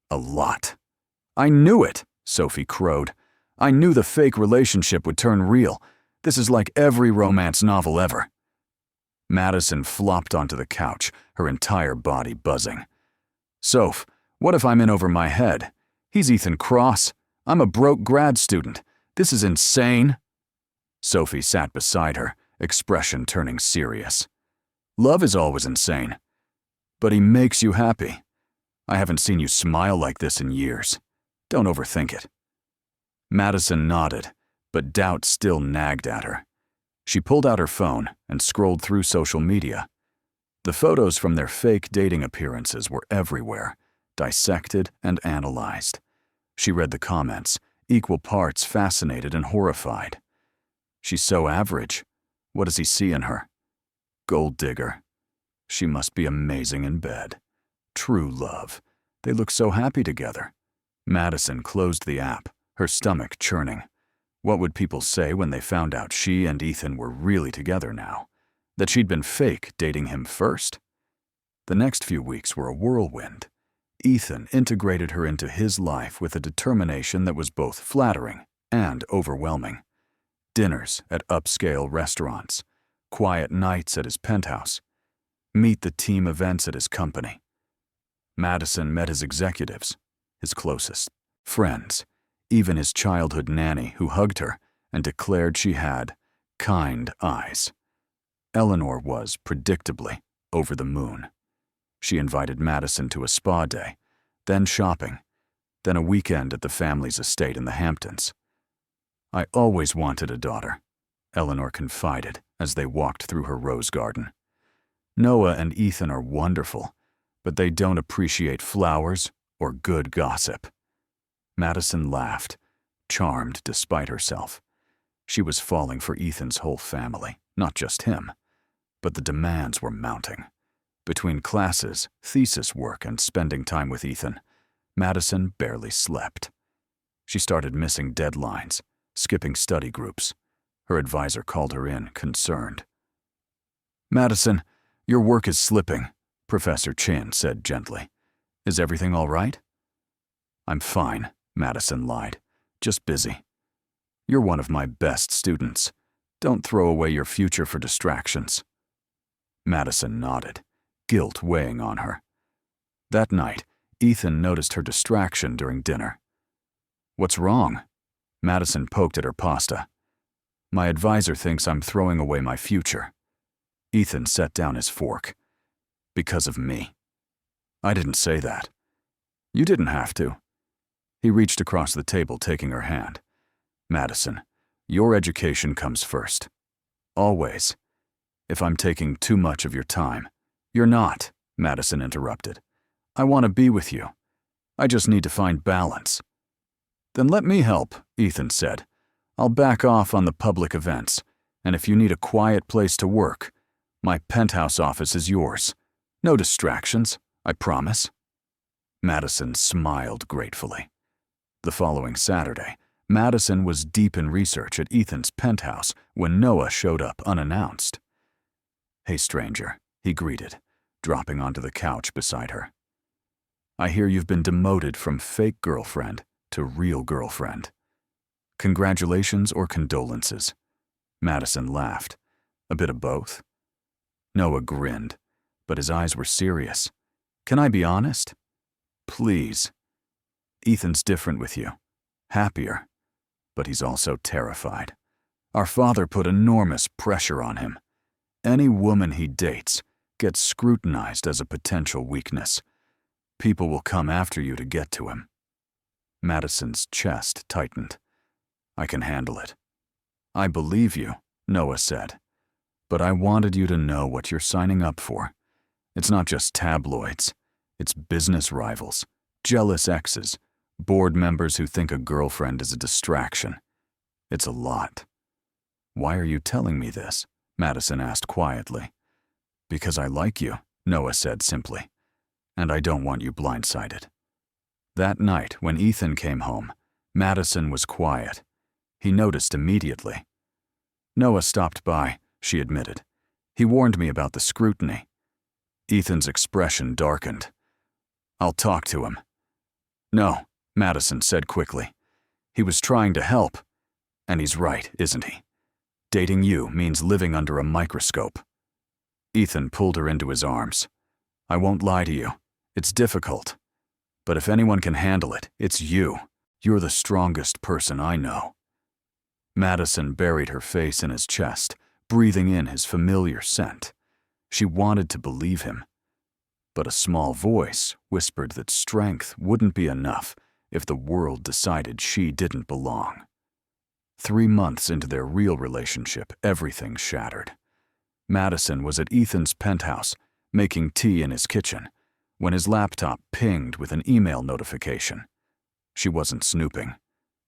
A lot." "I knew it," Sophie crowed. "I knew the fake relationship would turn real. This is like every romance novel ever." Madison flopped onto the couch, her entire body buzzing. "Soph, what if I'm in over my head? He's Ethan Cross. I'm a broke grad student. This is insane." Sophie sat beside her, expression turning serious. "Love is always insane. But he makes you happy. I haven't seen you smile like this in years. Don't overthink it." Madison nodded, but doubt still nagged at her. She pulled out her phone and scrolled through social media. The photos from their fake dating appearances were everywhere, dissected and analyzed. She read the comments, equal parts fascinated and horrified. "She's so average. What does he see in her? Gold digger. She must be amazing in bed. True love. They look so happy together." Madison closed the app, her stomach churning. What would people say when they found out she and Ethan were really together now? That she'd been fake dating him first? The next few weeks were a whirlwind. Ethan integrated her into his life with a determination that was both flattering and overwhelming. Dinners at upscale restaurants, quiet nights at his penthouse, meet the team events at his company. Madison met his executives, his closest friends, even his childhood nanny who hugged her and declared she had kind eyes. Eleanor was, predictably, over the moon. She invited Madison to a spa day, then shopping, then a weekend at the family's estate in the Hamptons. "I always wanted a daughter," Eleanor confided as they walked through her rose garden. "Noah and Ethan are wonderful, but they don't appreciate flowers or good gossip." Madison laughed, charmed despite herself. She was falling for Ethan's whole family, not just him. But the demands were mounting. Between classes, thesis work, and spending time with Ethan, Madison barely slept. She started missing deadlines, skipping study groups. Her advisor called her in, concerned. "Madison, your work is slipping," Professor Chin said gently. "Is everything all right?" "I'm fine," Madison lied. "Just busy." "You're one of my best students. Don't throw away your future for distractions." Madison nodded, guilt weighing on her. That night, Ethan noticed her distraction during dinner. "What's wrong?" Madison poked at her pasta. "My advisor thinks I'm throwing away my future." Ethan set down his fork. "Because of me." "I didn't say that." "You didn't have to." He reached across the table, taking her hand. "Madison, your education comes first. Always. If I'm taking too much of your time—" "You're not," Madison interrupted. "I want to be with you. I just need to find balance." "Then let me help," Ethan said. "I'll back off on the public events, and if you need a quiet place to work, my penthouse office is yours. No distractions, I promise." Madison smiled gratefully. The following Saturday, Madison was deep in research at Ethan's penthouse when Noah showed up unannounced. "Hey, stranger," he greeted, dropping onto the couch beside her. "I hear you've been demoted from fake girlfriend to real girlfriend. Congratulations or condolences?" Madison laughed. "A bit of both." Noah grinned, but his eyes were serious. "Can I be honest?" "Please." "Ethan's different with you. Happier. But he's also terrified. Our father put enormous pressure on him. Any woman he dates gets scrutinized as a potential weakness. People will come after you to get to him." Madison's chest tightened. "I can handle it." "I believe you," Noah said. "But I wanted you to know what you're signing up for. It's not just tabloids. It's business rivals, jealous exes, board members who think a girlfriend is a distraction. It's a lot." "Why are you telling me this?" Madison asked quietly. "Because I like you," Noah said simply. "And I don't want you blindsided." That night, when Ethan came home, Madison was quiet. He noticed immediately. "Noah stopped by," she admitted. "He warned me about the scrutiny." Ethan's expression darkened. "I'll talk to him." "No," Madison said quickly. "He was trying to help. And he's right, isn't he? Dating you means living under a microscope." Ethan pulled her into his arms. "I won't lie to you. It's difficult. But if anyone can handle it, it's you. You're the strongest person I know." Madison buried her face in his chest, breathing in his familiar scent. She wanted to believe him. But a small voice whispered that strength wouldn't be enough if the world decided she didn't belong. 3 months into their real relationship, everything shattered. Madison was at Ethan's penthouse, making tea in his kitchen, when his laptop pinged with an email notification. She wasn't snooping.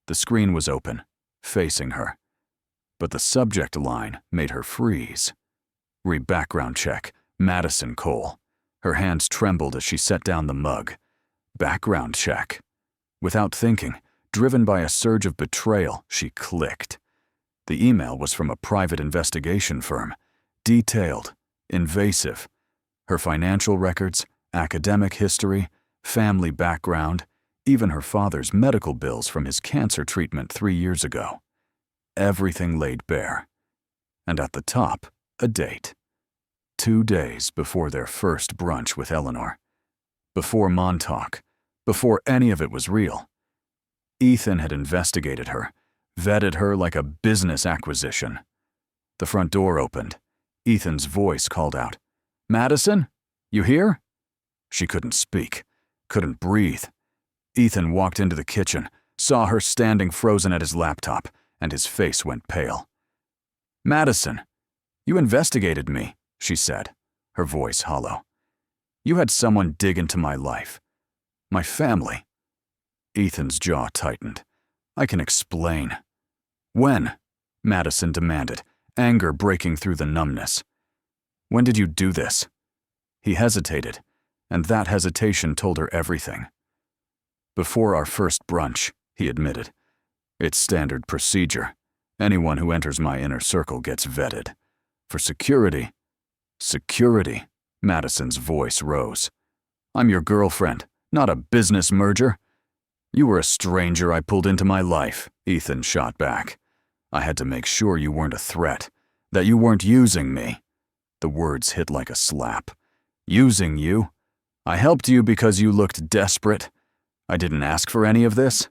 The screen was open, facing her. But the subject line made her freeze. "Background check, Madison Cole." Her hands trembled as she set down the mug. Background check. Without thinking, driven by a surge of betrayal, she clicked. The email was from a private investigation firm. Detailed, invasive. Her financial records, academic history, family background, even her father's medical bills from his cancer treatment 3 years ago. Everything laid bare. And at the top, a date. 2 days before their first brunch with Eleanor. Before Montauk. Before any of it was real. Ethan had investigated her, vetted her like a business acquisition. The front door opened. Ethan's voice called out, "Madison? You here?" She couldn't speak, couldn't breathe. Ethan walked into the kitchen, saw her standing frozen at his laptop, and his face went pale. "Madison, you investigated me," she said, her voice hollow. "You had someone dig into my life. My family." Ethan's jaw tightened. "I can explain." "When?" Madison demanded, anger breaking through the numbness. "When did you do this?" He hesitated, and that hesitation told her everything. "Before our first brunch," he admitted. "It's standard procedure. Anyone who enters my inner circle gets vetted. For security." "Security," Madison's voice rose. "I'm your girlfriend, not a business merger." "You were a stranger I pulled into my life," Ethan shot back. "I had to make sure you weren't a threat, that you weren't using me." The words hit like a slap. "Using you? I helped you because you looked desperate. I didn't ask for any of this?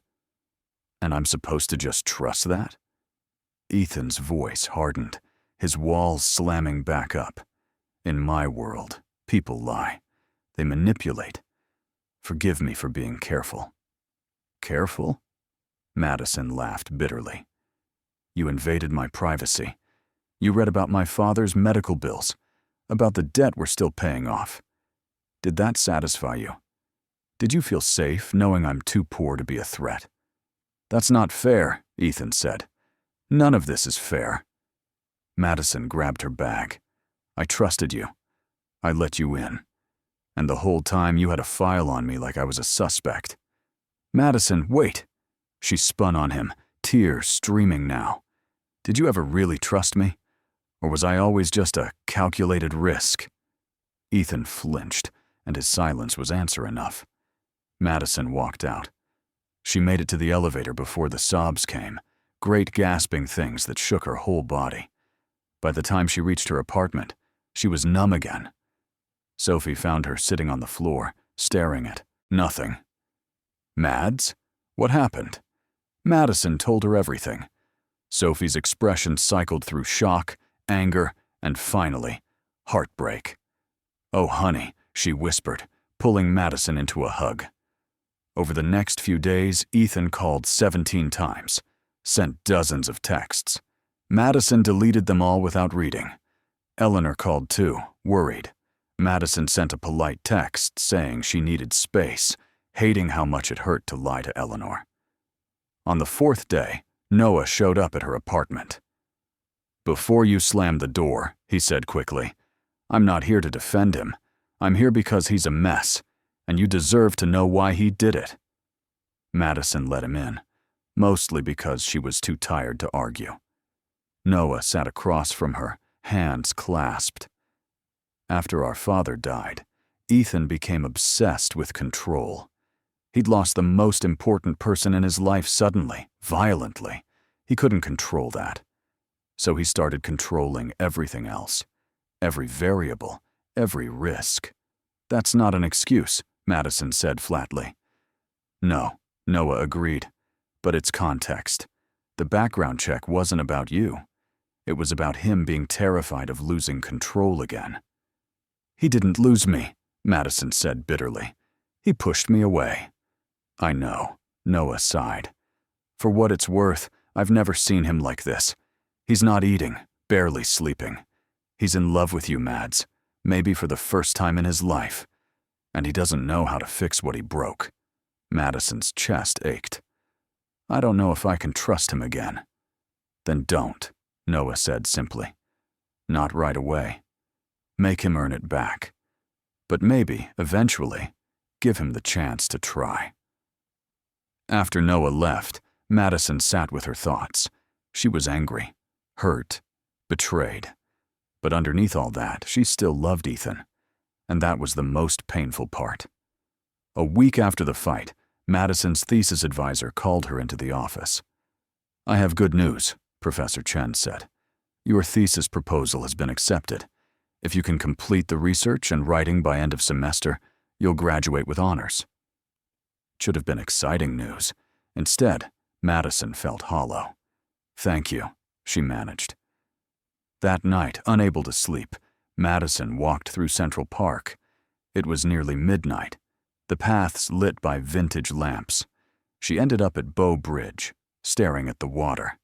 And I'm supposed to just trust that?" Ethan's voice hardened, his walls slamming back up. "In my world, people lie. They manipulate. Forgive me for being careful." "Careful?" Madison laughed bitterly. "You invaded my privacy. You read about my father's medical bills, about the debt we're still paying off. Did that satisfy you? Did you feel safe knowing I'm too poor to be a threat?" "That's not fair," Ethan said. "None of this is fair." Madison grabbed her bag. "I trusted you. I let you in. And the whole time you had a file on me like I was a suspect." "Madison, wait." She spun on him, tears streaming now. "Did you ever really trust me? Or was I always just a calculated risk?" Ethan flinched, and his silence was answer enough. Madison walked out. She made it to the elevator before the sobs came, great gasping things that shook her whole body. By the time she reached her apartment, she was numb again. Sophie found her sitting on the floor, staring at nothing. "Mads? What happened?" Madison told her everything. Sophie's expression cycled through shock, anger, and finally, heartbreak. "Oh, honey," she whispered, pulling Madison into a hug. Over the next few days, Ethan called 17 times, sent dozens of texts. Madison deleted them all without reading. Eleanor called too, worried. Madison sent a polite text saying she needed space, hating how much it hurt to lie to Eleanor. On the 4th day, Noah showed up at her apartment. "Before you slam the door," he said quickly, "I'm not here to defend him. I'm here because he's a mess, and you deserve to know why he did it." Madison let him in, mostly because she was too tired to argue. Noah sat across from her, hands clasped. "After our father died, Ethan became obsessed with control. He'd lost the most important person in his life suddenly, violently. He couldn't control that. So he started controlling everything else. Every variable, every risk. That's not an excuse," Madison said flatly. "No," Noah agreed. "But it's context. The background check wasn't about you. It was about him being terrified of losing control again." "He didn't lose me," Madison said bitterly. "He pushed me away." "I know," Noah sighed. "For what it's worth, I've never seen him like this. He's not eating, barely sleeping. He's in love with you, Mads, maybe for the first time in his life. And he doesn't know how to fix what he broke." Madison's chest ached. "I don't know if I can trust him again." "Then don't," Noah said simply. "Not right away. Make him earn it back. But maybe, eventually, give him the chance to try." After Noah left, Madison sat with her thoughts. She was angry, hurt, betrayed. But underneath all that, she still loved Ethan. And that was the most painful part. A week after the fight, Madison's thesis advisor called her into the office. "I have good news," Professor Chen said. "Your thesis proposal has been accepted. If you can complete the research and writing by end of semester, you'll graduate with honors." It should have been exciting news. Instead, Madison felt hollow. "Thank you," she managed. That night, unable to sleep, Madison walked through Central Park. It was nearly midnight, the paths lit by vintage lamps. She ended up at Bow Bridge, staring at the water.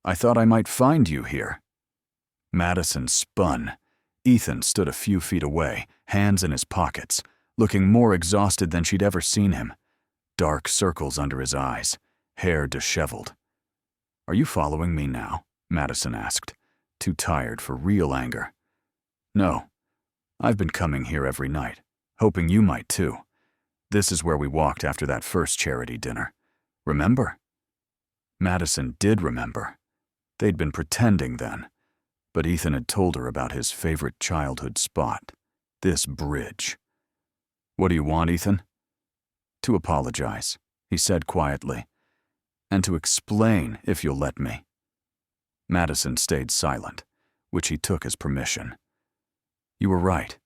"I thought I might find you here." Madison spun. Ethan stood a few feet away, hands in his pockets, looking more exhausted than she'd ever seen him. Dark circles under his eyes, hair disheveled. "Are you following me now?" Madison asked, too tired for real anger. "No. I've been coming here every night, hoping you might too. This is where we walked after that first charity dinner. Remember?" Madison did remember. They'd been pretending then, but Ethan had told her about his favorite childhood spot, this bridge. "What do you want, Ethan?" "To apologize," he said quietly, "and to explain if you'll let me." Madison stayed silent, which he took as permission. "You were right.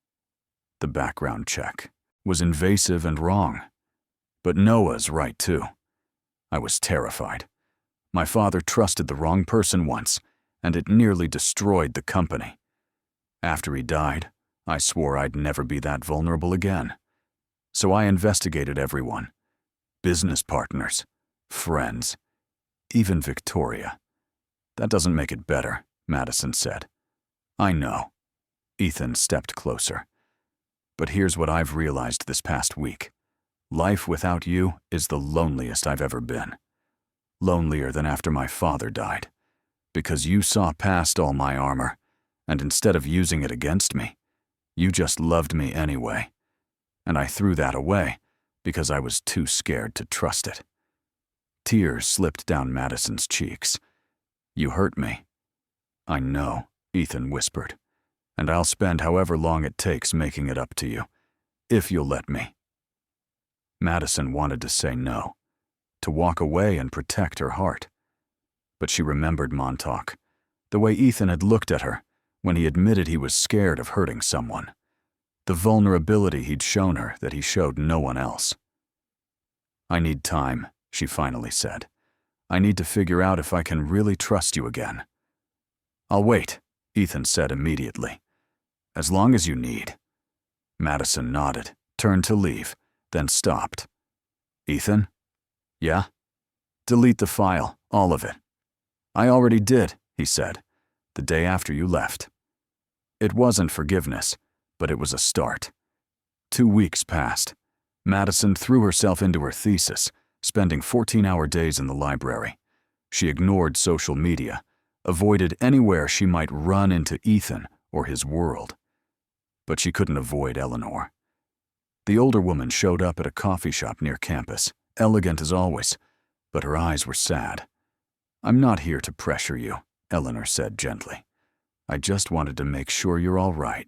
The background check was invasive and wrong. But Noah's right too. I was terrified. My father trusted the wrong person once, and it nearly destroyed the company. After he died, I swore I'd never be that vulnerable again. So I investigated everyone. Business partners, friends, even Victoria. That doesn't make it better," Madison said. "I know." Ethan stepped closer. "But here's what I've realized this past week. Life without you is the loneliest I've ever been. Lonelier than after my father died. Because you saw past all my armor, and instead of using it against me, you just loved me anyway. And I threw that away because I was too scared to trust it." Tears slipped down Madison's cheeks. "You hurt me." "I know," Ethan whispered. "And I'll spend however long it takes making it up to you, if you'll let me." Madison wanted to say no, to walk away and protect her heart. But she remembered Montauk, the way Ethan had looked at her when he admitted he was scared of hurting someone, the vulnerability he'd shown her that he showed no one else. "I need time," she finally said. "I need to figure out if I can really trust you again." "I'll wait," Ethan said immediately. "As long as you need." Madison nodded, turned to leave, then stopped. "Ethan?" "Yeah?" "Delete the file, all of it." "I already did," he said, "the day after you left." It wasn't forgiveness, but it was a start. 2 weeks passed. Madison threw herself into her thesis, spending 14-hour days in the library. She ignored social media, avoided anywhere she might run into Ethan or his world. But she couldn't avoid Eleanor. The older woman showed up at a coffee shop near campus, elegant as always, but her eyes were sad. "I'm not here to pressure you," Eleanor said gently. "I just wanted to make sure you're all right."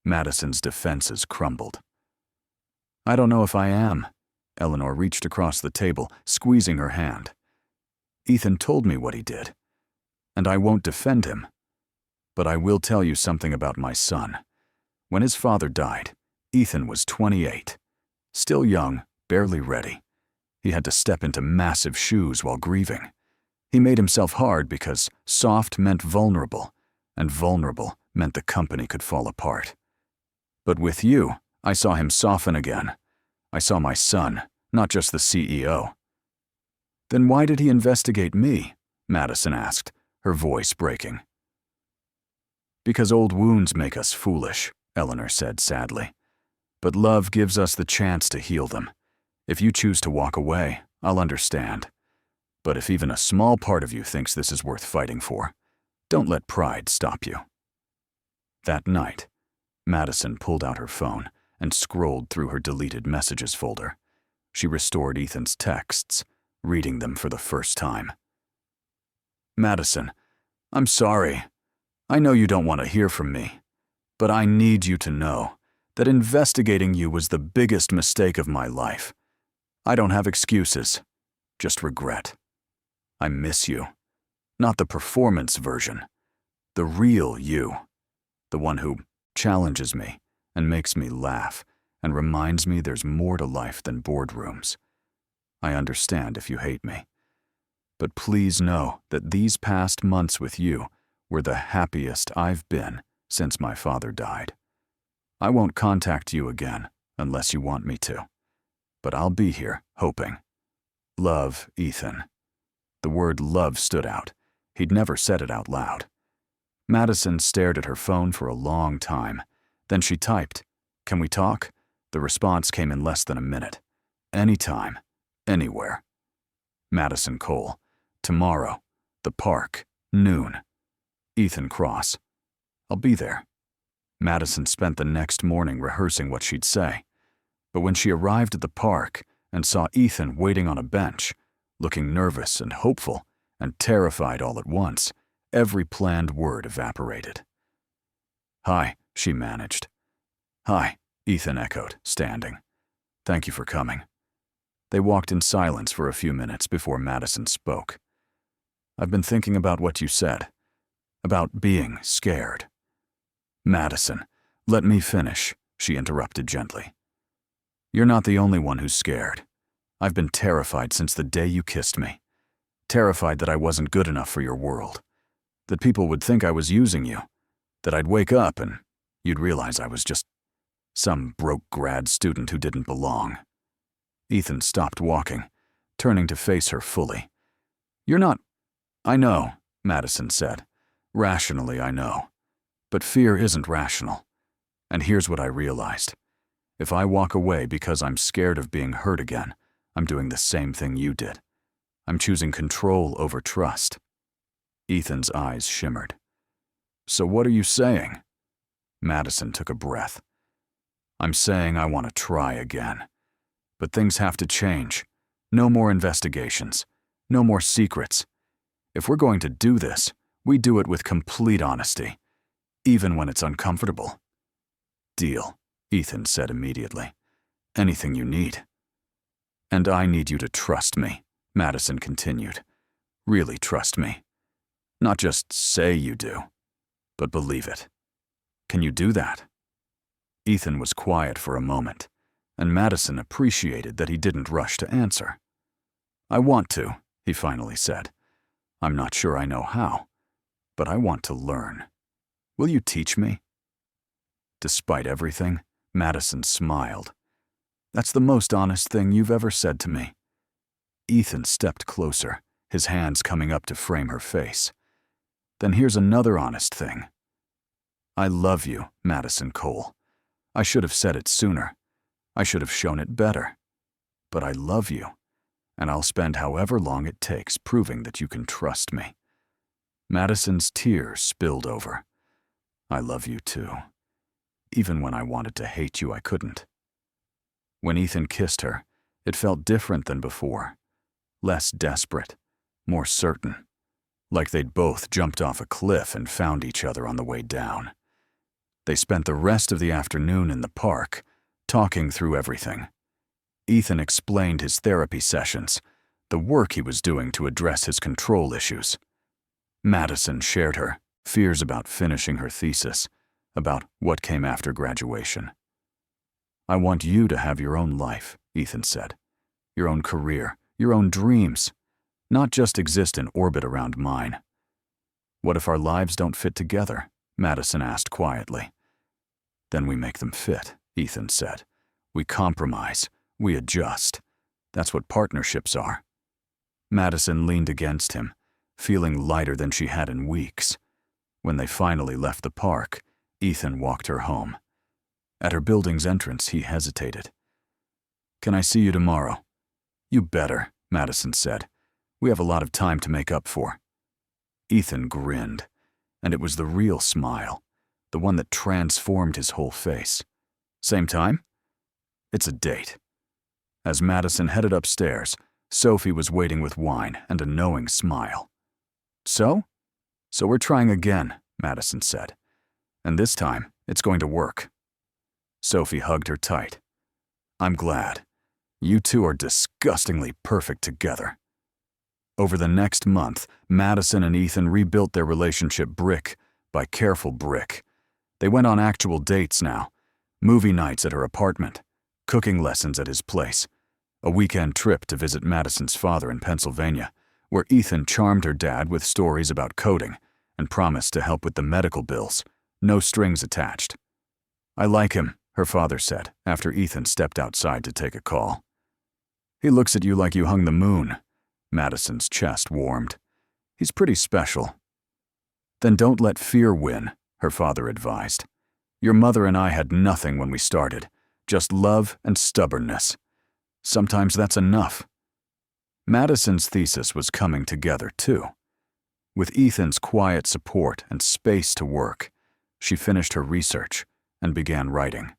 Madison's defenses crumbled. "I don't know if I am." Eleanor reached across the table, squeezing her hand. "Ethan told me what he did, and I won't defend him. But I will tell you something about my son. When his father died, Ethan was 28. Still young, barely ready. He had to step into massive shoes while grieving. He made himself hard because soft meant vulnerable, and vulnerable meant the company could fall apart. But with you, I saw him soften again. I saw my son, not just the CEO." "Then why did he investigate me?" Madison asked, her voice breaking. "Because old wounds make us foolish," Eleanor said sadly. "But love gives us the chance to heal them. If you choose to walk away, I'll understand. But if even a small part of you thinks this is worth fighting for, don't let pride stop you." That night, Madison pulled out her phone and scrolled through her deleted messages folder. She restored Ethan's texts, reading them for the first time. "Madison, I'm sorry. I know you don't want to hear from me, but I need you to know that investigating you was the biggest mistake of my life. I don't have excuses, just regret. I miss you. Not the performance version. The real you. The one who challenges me and makes me laugh and reminds me there's more to life than boardrooms. I understand if you hate me. But please know that these past months with you were the happiest I've been since my father died. I won't contact you again unless you want me to. But I'll be here, hoping. Love, Ethan. The word love stood out. He'd never said it out loud. Madison stared at her phone for a long time. Then she typed, "Can we talk?" The response came in less than a minute. Anytime, anywhere. Madison Cole. Tomorrow. The park. Noon. Ethan Cross. I'll be there. Madison spent the next morning rehearsing what she'd say. But when she arrived at the park and saw Ethan waiting on a bench, looking nervous and hopeful and terrified all at once, every planned word evaporated. "Hi," she managed. "Hi," Ethan echoed, standing. "Thank you for coming." They walked in silence for a few minutes before Madison spoke. "I've been thinking about what you said, about being scared." "Madison, let me finish," she interrupted gently. "You're not the only one who's scared. I've been terrified since the day you kissed me. Terrified that I wasn't good enough for your world. That people would think I was using you. That I'd wake up and you'd realize I was just some broke grad student who didn't belong." Ethan stopped walking, turning to face her fully. "You're not—" "I know," Madison said. "Rationally, I know. But fear isn't rational. And here's what I realized. If I walk away because I'm scared of being hurt again, I'm doing the same thing you did. I'm choosing control over trust." Ethan's eyes shimmered. "So what are you saying?" Madison took a breath. "I'm saying I want to try again. But things have to change. No more investigations. No more secrets. If we're going to do this, we do it with complete honesty, even when it's uncomfortable." "Deal," Ethan said immediately. "Anything you need." "And I need you to trust me," Madison continued. "Really trust me. Not just say you do, but believe it. Can you do that?" Ethan was quiet for a moment, and Madison appreciated that he didn't rush to answer. "I want to," he finally said. "I'm not sure I know how, but I want to learn. Will you teach me?" Despite everything, Madison smiled. "That's the most honest thing you've ever said to me." Ethan stepped closer, his hands coming up to frame her face. "Then here's another honest thing. I love you, Madison Cole. I should have said it sooner. I should have shown it better. But I love you, and I'll spend however long it takes proving that you can trust me." Madison's tears spilled over. "I love you too. Even when I wanted to hate you, I couldn't." When Ethan kissed her, it felt different than before. Less desperate, more certain. Like they'd both jumped off a cliff and found each other on the way down. They spent the rest of the afternoon in the park, talking through everything. Ethan explained his therapy sessions, the work he was doing to address his control issues. Madison shared her fears about finishing her thesis, about what came after graduation. "I want you to have your own life," Ethan said. "Your own career, your own dreams, not just exist in orbit around mine." "What if our lives don't fit together?" Madison asked quietly. "Then we make them fit," Ethan said. "We compromise, we adjust. That's what partnerships are." Madison leaned against him, feeling lighter than she had in weeks. When they finally left the park, Ethan walked her home. At her building's entrance, he hesitated. "Can I see you tomorrow?" "You better," Madison said. "We have a lot of time to make up for." Ethan grinned, and it was the real smile, the one that transformed his whole face. "Same time?" "It's a date." As Madison headed upstairs, Sophie was waiting with wine and a knowing smile. So we're trying again," Madison said. "And this time, it's going to work." Sophie hugged her tight. I'm glad. You two are disgustingly perfect together. Over the next month, Madison and Ethan rebuilt their relationship brick by careful brick. They went on actual dates now, movie nights at her apartment, cooking lessons at his place, a weekend trip to visit Madison's father in Pennsylvania, where Ethan charmed her dad with stories about coding and promised to help with the medical bills, no strings attached. I like him, her father said after Ethan stepped outside to take a call. He looks at you like you hung the moon. Madison's chest warmed. He's pretty special. Then don't let fear win, her father advised. Your mother and I had nothing when we started, just love and stubbornness. Sometimes that's enough. Madison's thesis was coming together, too. With Ethan's quiet support and space to work, she finished her research and began writing.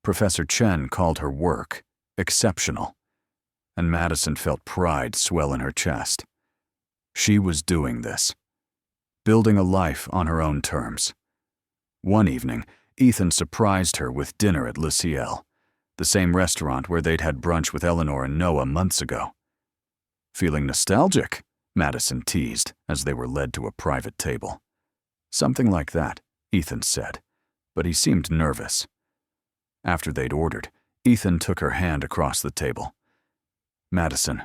Professor Chen called her work exceptional, and Madison felt pride swell in her chest. She was doing this, building a life on her own terms. One evening, Ethan surprised her with dinner at Le Ciel, the same restaurant where they'd had brunch with Eleanor and Noah months ago. Feeling nostalgic? Madison teased as they were led to a private table. Something like that, Ethan said, but he seemed nervous. After they'd ordered, Ethan took her hand across the table. Madison,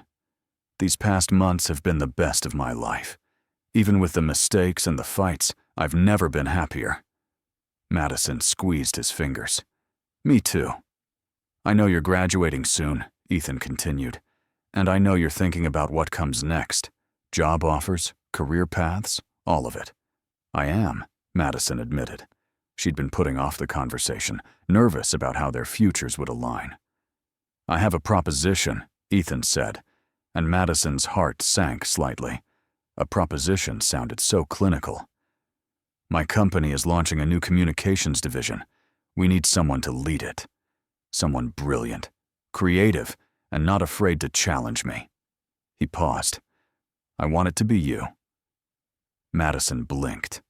these past months have been the best of my life. Even with the mistakes and the fights, I've never been happier. Madison squeezed his fingers. Me too. I know you're graduating soon, Ethan continued, and I know you're thinking about what comes next. Job offers, career paths, all of it. I am, Madison admitted. She'd been putting off the conversation, nervous about how their futures would align. I have a proposition, Ethan said, and Madison's heart sank slightly. A proposition sounded so clinical. My company is launching a new communications division. We need someone to lead it. Someone brilliant, creative, and not afraid to challenge me. He paused. I want it to be you. Madison blinked.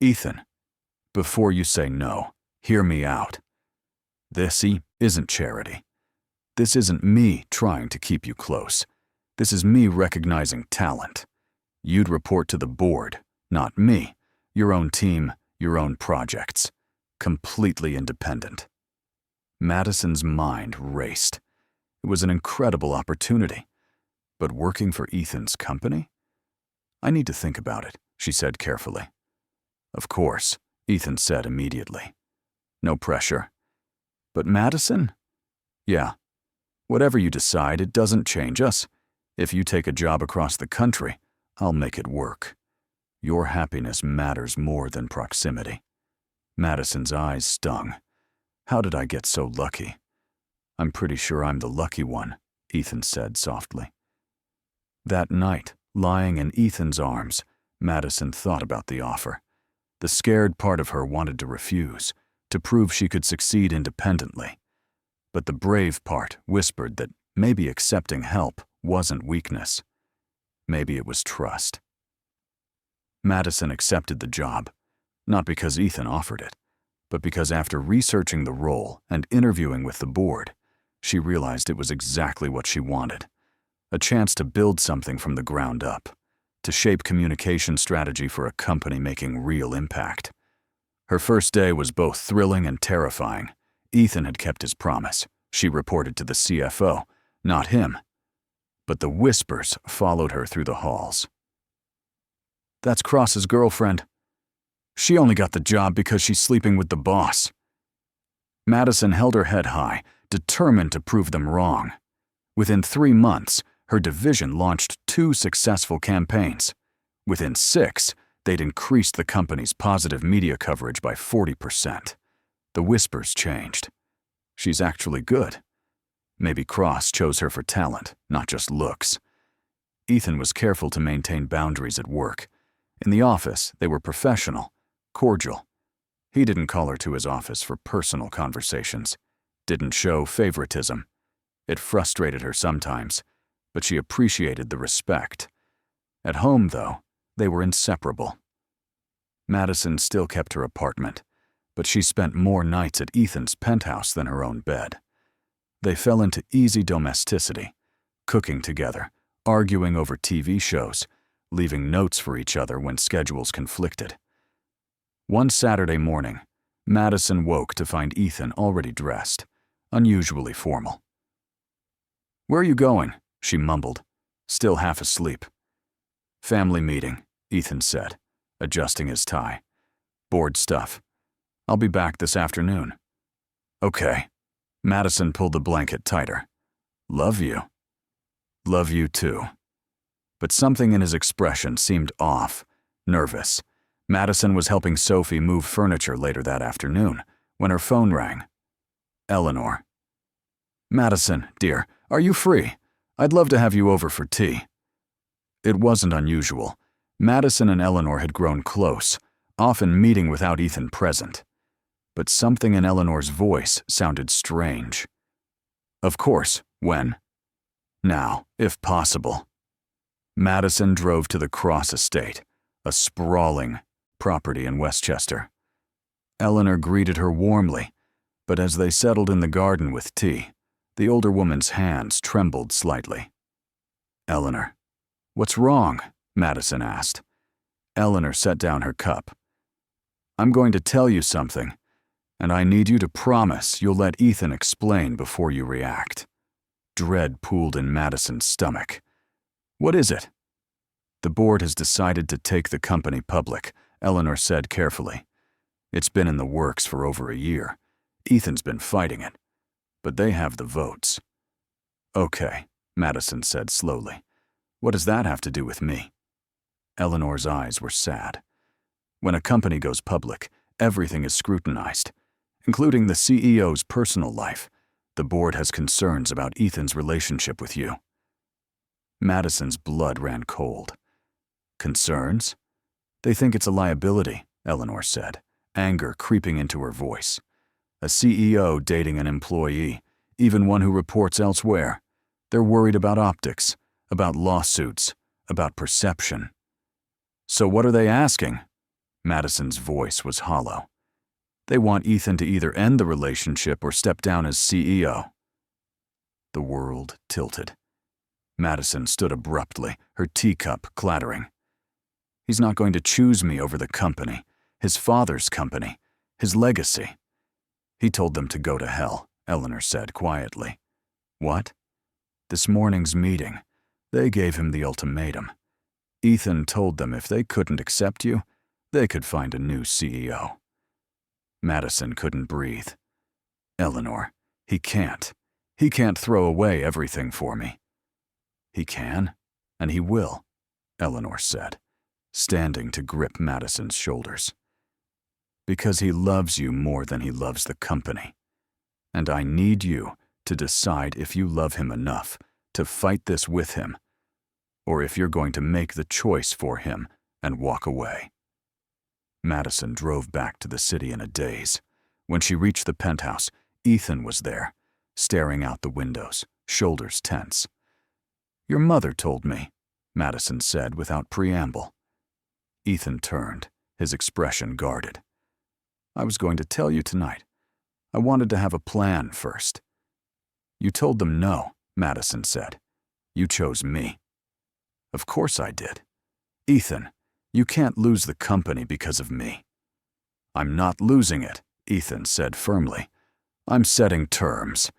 Ethan, before you say no, hear me out. This isn't charity. This isn't me trying to keep you close. This is me recognizing talent. You'd report to the board, not me. Your own team, your own projects. Completely independent. Madison's mind raced. It was an incredible opportunity. But working for Ethan's company? I need to think about it, she said carefully. Of course, Ethan said immediately. No pressure. But Madison? Yeah. Whatever you decide, it doesn't change us. If you take a job across the country, I'll make it work. Your happiness matters more than proximity. Madison's eyes stung. How did I get so lucky? I'm pretty sure I'm the lucky one, Ethan said softly. That night, lying in Ethan's arms, Madison thought about the offer. The scared part of her wanted to refuse, to prove she could succeed independently. But the brave part whispered that maybe accepting help wasn't weakness. Maybe it was trust. Madison accepted the job, not because Ethan offered it, but because after researching the role and interviewing with the board, she realized it was exactly what she wanted. A chance to build something from the ground up, to shape communication strategy for a company making real impact. Her first day was both thrilling and terrifying. Ethan had kept his promise. She reported to the CFO, not him. But the whispers followed her through the halls. That's Cross's girlfriend. She only got the job because she's sleeping with the boss. Madison held her head high, determined to prove them wrong. Within 3 months, her division launched 2 successful campaigns. Within 6, they'd increased the company's positive media coverage by 40%. The whispers changed. She's actually good. Maybe Cross chose her for talent, not just looks. Ethan was careful to maintain boundaries at work. In the office, they were professional, cordial. He didn't call her to his office for personal conversations. Didn't show favoritism. It frustrated her sometimes, but she appreciated the respect. At home, though, they were inseparable. Madison still kept her apartment, but she spent more nights at Ethan's penthouse than her own bed. They fell into easy domesticity, cooking together, arguing over TV shows, leaving notes for each other when schedules conflicted. One Saturday morning, Madison woke to find Ethan already dressed, unusually formal. "Where are you going?" she mumbled, still half asleep. "Family meeting," Ethan said, adjusting his tie. "Bored stuff. I'll be back this afternoon." "Okay." Madison pulled the blanket tighter. "Love you." "Love you too." But something in his expression seemed off, nervous. Madison was helping Sophie move furniture later that afternoon when her phone rang. Eleanor. "Madison, dear, are you free? I'd love to have you over for tea." It wasn't unusual. Madison and Eleanor had grown close, often meeting without Ethan present. But something in Eleanor's voice sounded strange. "Of course, when?" "Now, if possible." Madison drove to the Cross Estate, a sprawling property in Westchester. Eleanor greeted her warmly, but as they settled in the garden with tea, the older woman's hands trembled slightly. "Eleanor, what's wrong?" Madison asked. Eleanor set down her cup. "I'm going to tell you something, and I need you to promise you'll let Ethan explain before you react." Dread pooled in Madison's stomach. "What is it?" "The board has decided to take the company public," Eleanor said carefully. "It's been in the works for over a year. Ethan's been fighting it, but they have the votes." "Okay," Madison said slowly. "What does that have to do with me?" Eleanor's eyes were sad. "When a company goes public, everything is scrutinized, including the CEO's personal life. The board has concerns about Ethan's relationship with you." Madison's blood ran cold. "Concerns? They think it's a liability," Eleanor said, anger creeping into her voice. "A CEO dating an employee, even one who reports elsewhere. They're worried about optics, about lawsuits, about perception." "So what are they asking?" Madison's voice was hollow. "They want Ethan to either end the relationship or step down as CEO." The world tilted. Madison stood abruptly, her teacup clattering. "He's not going to choose me over the company, his father's company, his legacy." "He told them to go to hell," Eleanor said quietly. "What?" "This morning's meeting. They gave him the ultimatum. Ethan told them if they couldn't accept you, they could find a new CEO." Madison couldn't breathe. "Eleanor, he can't. He can't throw away everything for me." "He can, and he will," Eleanor said, standing to grip Madison's shoulders. "Because he loves you more than he loves the company. And I need you to decide if you love him enough to fight this with him, or if you're going to make the choice for him and walk away." Madison drove back to the city in a daze. When she reached the penthouse, Ethan was there, staring out the windows, shoulders tense. "Your mother told me," Madison said without preamble. Ethan turned, his expression guarded. "I was going to tell you tonight. I wanted to have a plan first." "You told them no," Madison said. "You chose me." "Of course I did. Ethan, you can't lose the company because of me." "I'm not losing it," Ethan said firmly. "I'm setting terms.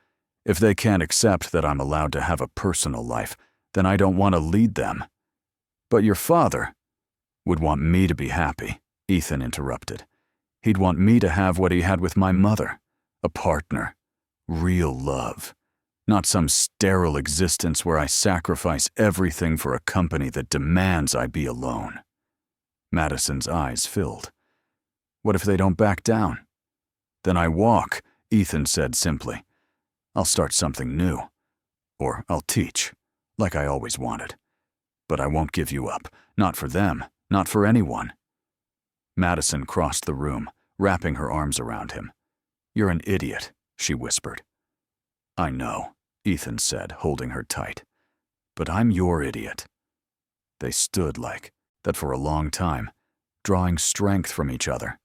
If they can't accept that I'm allowed to have a personal life, then I don't want to lead them." "But your father would want me to be happy," Ethan interrupted. "He'd want me to have what he had with my mother, a partner, real love, not some sterile existence where I sacrifice everything for a company that demands I be alone." Madison's eyes filled. "What if they don't back down?" "Then I walk," Ethan said simply. "I'll start something new. Or I'll teach, like I always wanted. But I won't give you up, not for them, not for anyone." Madison crossed the room, wrapping her arms around him. "You're an idiot," she whispered. "I know," Ethan said, holding her tight. "But I'm your idiot." They stood like that for a long time, drawing strength from each other.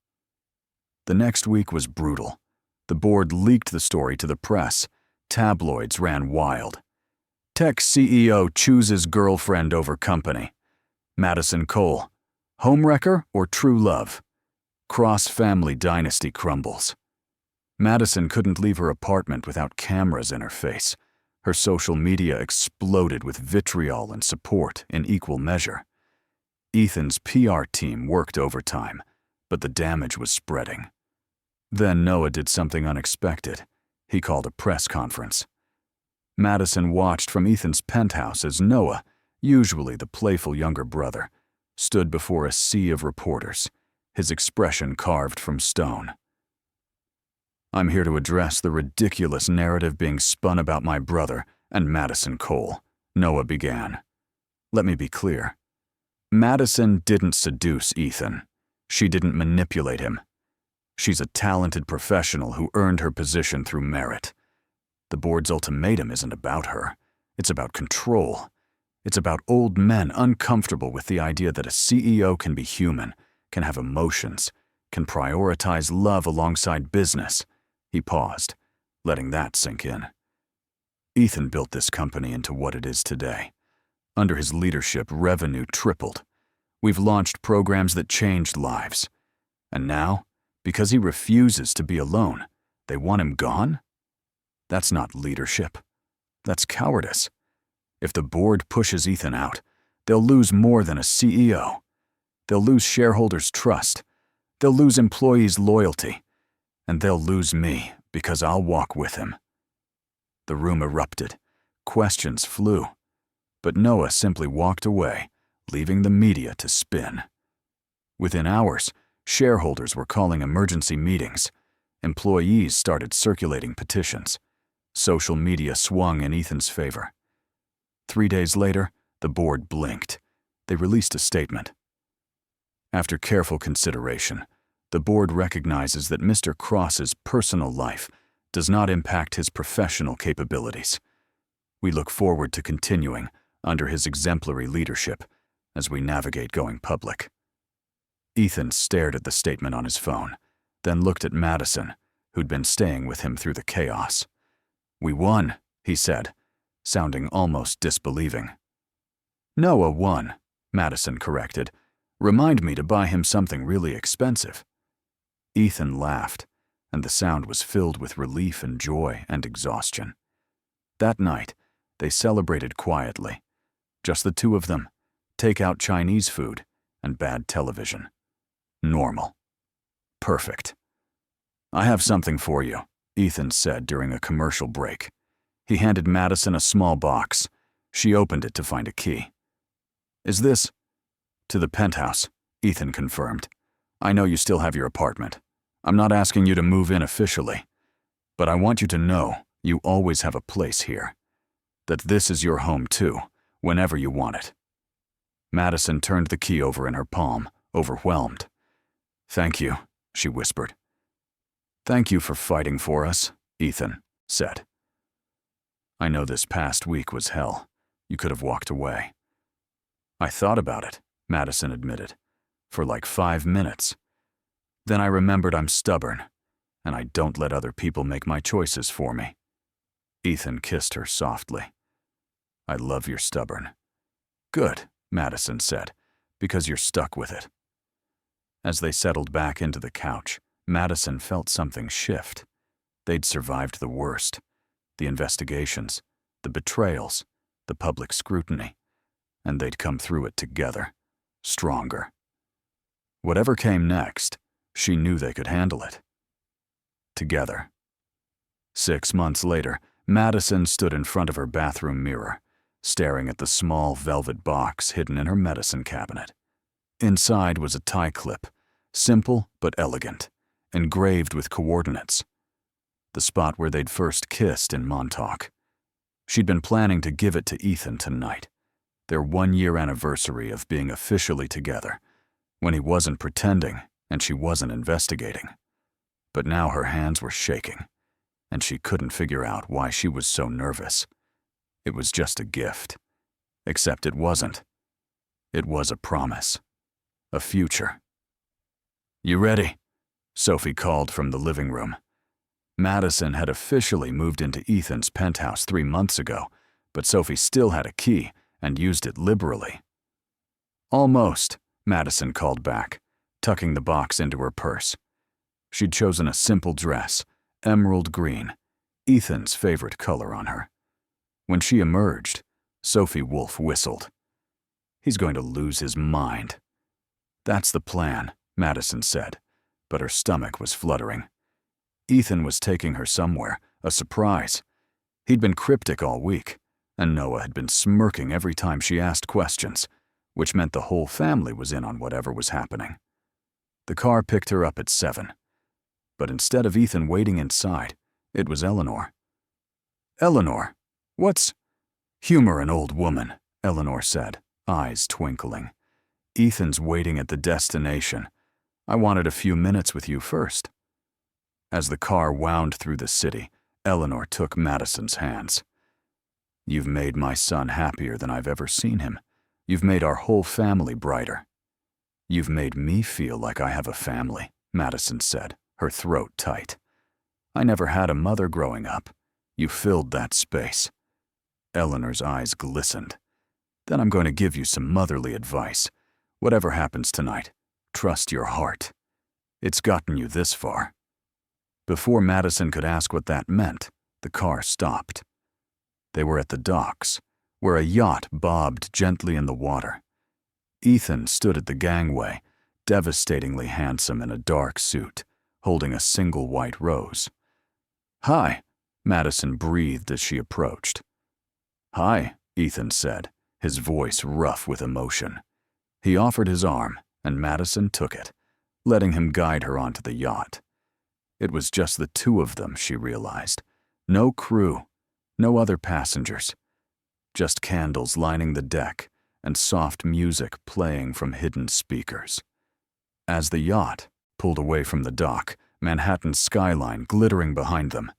The next week was brutal. The board leaked the story to the press. Tabloids ran wild. Tech CEO chooses girlfriend over company. Madison Cole, homewrecker or true love? Cross-family dynasty crumbles. Madison couldn't leave her apartment without cameras in her face. Her social media exploded with vitriol and support in equal measure. Ethan's PR team worked overtime, but the damage was spreading. Then Noah did something unexpected. He called a press conference. Madison watched from Ethan's penthouse as Noah, usually the playful younger brother, stood before a sea of reporters, his expression carved from stone. "I'm here to address the ridiculous narrative being spun about my brother and Madison Cole," Noah began. "Let me be clear. Madison didn't seduce Ethan. She didn't manipulate him. She's a talented professional who earned her position through merit. The board's ultimatum isn't about her. It's about control. It's about old men uncomfortable with the idea that a CEO can be human, can have emotions, can prioritize love alongside business." He paused, letting that sink in. Ethan built this company into what it is today. Under his leadership, revenue tripled. We've launched programs that changed lives. And now, because he refuses to be alone, they want him gone? That's not leadership. That's cowardice. If the board pushes Ethan out, they'll lose more than a CEO. They'll lose shareholders' trust. They'll lose employees' loyalty. And they'll lose me because I'll walk with him. The room erupted. Questions flew. But Noah simply walked away, leaving the media to spin. Within hours, shareholders were calling emergency meetings. Employees started circulating petitions. Social media swung in Ethan's favor. 3 days later, the board blinked. They released a statement. After careful consideration, the board recognizes that Mr. Cross's personal life does not impact his professional capabilities. We look forward to continuing under his exemplary leadership as we navigate going public. Ethan stared at the statement on his phone, then looked at Madison, who'd been staying with him through the chaos. "We won," he said, sounding almost disbelieving. "Noah won," Madison corrected. "Remind me to buy him something really expensive." Ethan laughed, and the sound was filled with relief and joy and exhaustion. That night, they celebrated quietly. Just the two of them, take-out Chinese food and bad television. Normal. Perfect. "I have something for you," Ethan said during a commercial break. He handed Madison a small box. She opened it to find a key. "Is this—" "To the penthouse," Ethan confirmed. "I know you still have your apartment. I'm not asking you to move in officially, but I want you to know you always have a place here. That this is your home too, whenever you want it." Madison turned the key over in her palm, overwhelmed. "Thank you," she whispered. "Thank you for fighting for us," Ethan said. "I know this past week was hell. You could have walked away." "I thought about it," Madison admitted, "for like 5 minutes. Then I remembered I'm stubborn, and I don't let other people make my choices for me." Ethan kissed her softly. "I love you're stubborn." "Good," Madison said, "because you're stuck with it." As they settled back into the couch, Madison felt something shift. They'd survived the worst. The investigations, the betrayals, the public scrutiny, and they'd come through it together, stronger. Whatever came next, she knew they could handle it. Together. 6 months later, Madison stood in front of her bathroom mirror, staring at the small velvet box hidden in her medicine cabinet. Inside was a tie clip, simple but elegant, engraved with coordinates. The spot where they'd first kissed in Montauk. She'd been planning to give it to Ethan tonight, their 1-year anniversary of being officially together, when he wasn't pretending and she wasn't investigating. But now her hands were shaking, and she couldn't figure out why she was so nervous. It was just a gift. Except it wasn't. It was a promise. A future. "You ready?" Sophie called from the living room. Madison had officially moved into Ethan's penthouse 3 months ago, but Sophie still had a key and used it liberally. "Almost," Madison called back, tucking the box into her purse. She'd chosen a simple dress, emerald green, Ethan's favorite color on her. When she emerged, Sophie Wolf whistled. "He's going to lose his mind." "That's the plan," Madison said, but her stomach was fluttering. Ethan was taking her somewhere, a surprise. He'd been cryptic all week, and Noah had been smirking every time she asked questions, which meant the whole family was in on whatever was happening. The car picked her up at 7. But instead of Ethan waiting inside, it was Eleanor. "Eleanor, what's—" "Humor an old woman," Eleanor said, eyes twinkling. "Ethan's waiting at the destination. I wanted a few minutes with you first." As the car wound through the city, Eleanor took Madison's hands. "You've made my son happier than I've ever seen him. You've made our whole family brighter." "You've made me feel like I have a family," Madison said, her throat tight. "I never had a mother growing up. You filled that space." Eleanor's eyes glistened. "Then I'm going to give you some motherly advice. Whatever happens tonight, trust your heart. It's gotten you this far." Before Madison could ask what that meant, the car stopped. They were at the docks, where a yacht bobbed gently in the water. Ethan stood at the gangway, devastatingly handsome in a dark suit, holding a single white rose. "Hi," Madison breathed as she approached. "Hi," Ethan said, his voice rough with emotion. He offered his arm, and Madison took it, letting him guide her onto the yacht. It was just the two of them, she realized. No crew, no other passengers. Just candles lining the deck and soft music playing from hidden speakers. As the yacht pulled away from the dock, Manhattan's skyline glittering behind them,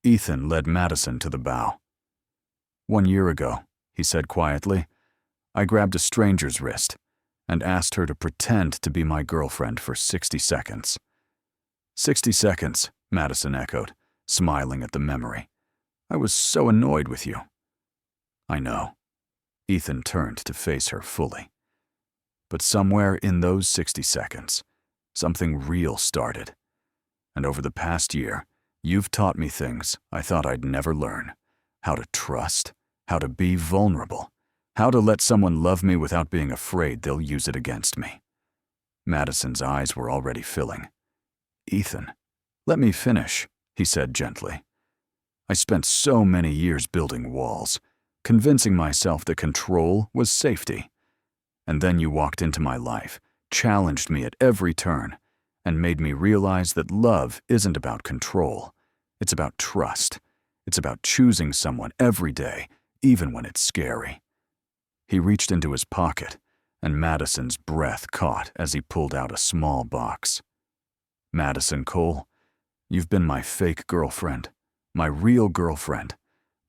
Ethan led Madison to the bow. "1 year ago," he said quietly, "I grabbed a stranger's wrist and asked her to pretend to be my girlfriend for 60 seconds. 60 seconds, Madison echoed, smiling at the memory. "I was so annoyed with you." "I know." Ethan turned to face her fully. But somewhere in those 60 seconds, something real started. And over the past year, you've taught me things I thought I'd never learn. How to trust, how to be vulnerable, how to let someone love me without being afraid they'll use it against me. Madison's eyes were already filling. "Ethan, let me finish," he said gently. "I spent so many years building walls, convincing myself that control was safety. And then you walked into my life, challenged me at every turn, and made me realize that love isn't about control. It's about trust. It's about choosing someone every day, even when it's scary." He reached into his pocket, and Madison's breath caught as he pulled out a small box. "Madison Cole, you've been my fake girlfriend, my real girlfriend,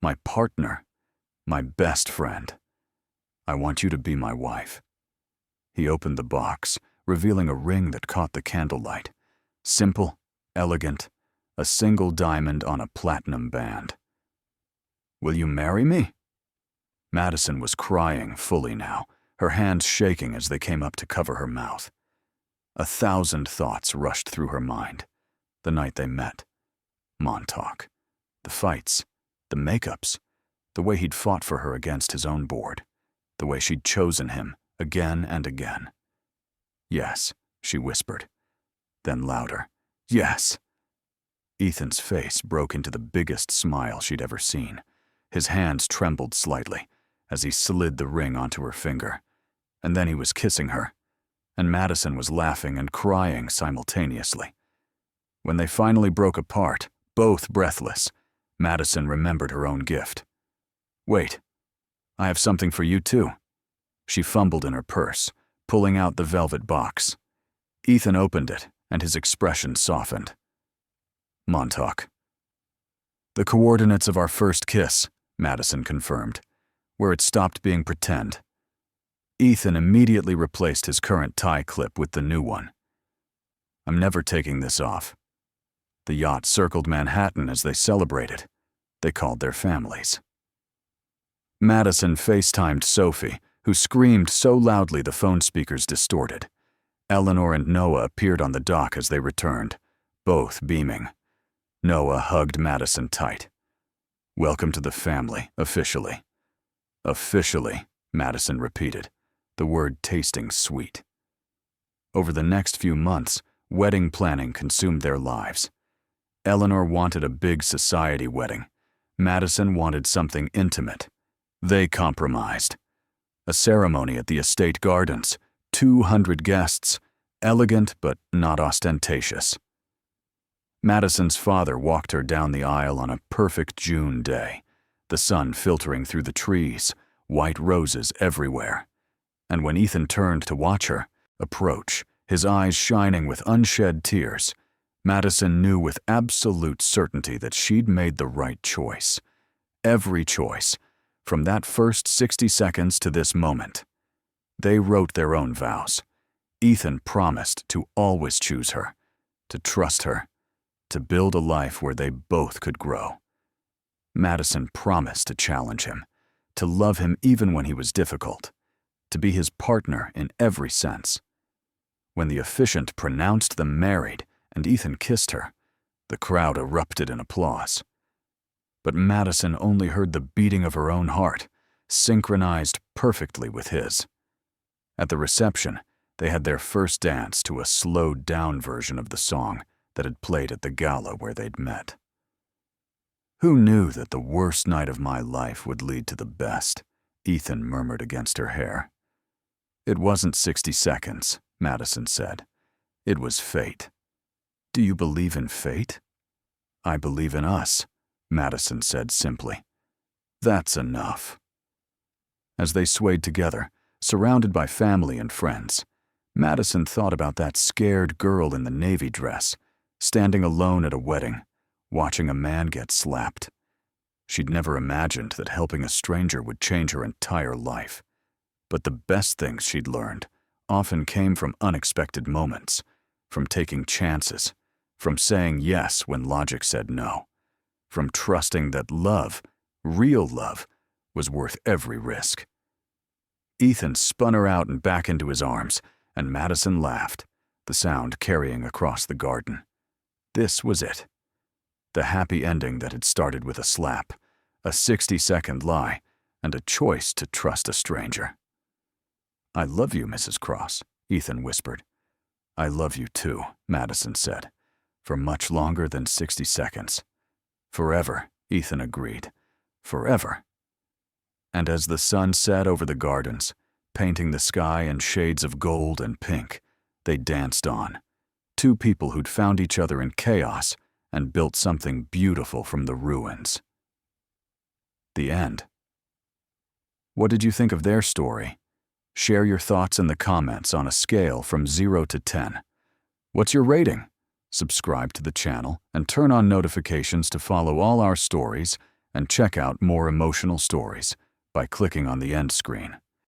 my partner, my best friend. I want you to be my wife." He opened the box, revealing a ring that caught the candlelight. Simple, elegant, a single diamond on a platinum band. "Will you marry me?" Madison was crying fully now, her hands shaking as they came up to cover her mouth. 1,000 thoughts rushed through her mind. The night they met. Montauk. The fights. The makeups. The way he'd fought for her against his own board. The way she'd chosen him again and again. "Yes," she whispered. Then louder. "Yes." Ethan's face broke into the biggest smile she'd ever seen. His hands trembled slightly as he slid the ring onto her finger. And then he was kissing her. And Madison was laughing and crying simultaneously. When they finally broke apart, both breathless, Madison remembered her own gift. "Wait, I have something for you too." She fumbled in her purse, pulling out the velvet box. Ethan opened it, and his expression softened. "Montauk." "The coordinates of our first kiss," Madison confirmed, "where it stopped being pretend." Ethan immediately replaced his current tie clip with the new one. I'm never taking this off. The yacht circled Manhattan as they celebrated. They called their families. Madison FaceTimed Sophie, who screamed so loudly the phone speakers distorted. Eleanor and Noah appeared on the dock as they returned, both beaming. Noah hugged Madison tight. "Welcome to the family, officially." "Officially," Madison repeated, the word tasting sweet. Over the next few months, wedding planning consumed their lives. Eleanor wanted a big society wedding. Madison wanted something intimate. They compromised. A ceremony at the estate gardens, 200 guests, elegant but not ostentatious. Madison's father walked her down the aisle on a perfect June day, the sun filtering through the trees, white roses everywhere. And when Ethan turned to watch her approach, his eyes shining with unshed tears, Madison knew with absolute certainty that she'd made the right choice. Every choice, from that first 60 seconds to this moment. They wrote their own vows. Ethan promised to always choose her, to trust her, to build a life where they both could grow. Madison promised to challenge him, to love him even when he was difficult, to be his partner in every sense. When the officiant pronounced them married and Ethan kissed her, the crowd erupted in applause. But Madison only heard the beating of her own heart, synchronized perfectly with his. At the reception, they had their first dance to a slowed-down version of the song that had played at the gala where they'd met. "Who knew that the worst night of my life would lead to the best?" Ethan murmured against her hair. "It wasn't 60 seconds, Madison said. "It was fate." "Do you believe in fate?" "I believe in us," Madison said simply. "That's enough." As they swayed together, surrounded by family and friends, Madison thought about that scared girl in the navy dress, standing alone at a wedding, watching a man get slapped. She'd never imagined that helping a stranger would change her entire life. But the best things she'd learned often came from unexpected moments, from taking chances, from saying yes when logic said no, from trusting that love, real love, was worth every risk. Ethan spun her out and back into his arms, and Madison laughed, the sound carrying across the garden. This was it. The happy ending that had started with a slap, a 60-second lie, and a choice to trust a stranger. "I love you, Mrs. Cross," Ethan whispered. "I love you too," Madison said, "for much longer than 60 seconds. "Forever," Ethan agreed. "Forever." And as the sun set over the gardens, painting the sky in shades of gold and pink, they danced on. Two people who'd found each other in chaos and built something beautiful from the ruins. The end. What did you think of their story? Share your thoughts in the comments on a scale from 0 to 10. What's your rating? Subscribe to the channel and turn on notifications to follow all our stories and check out more emotional stories by clicking on the end screen.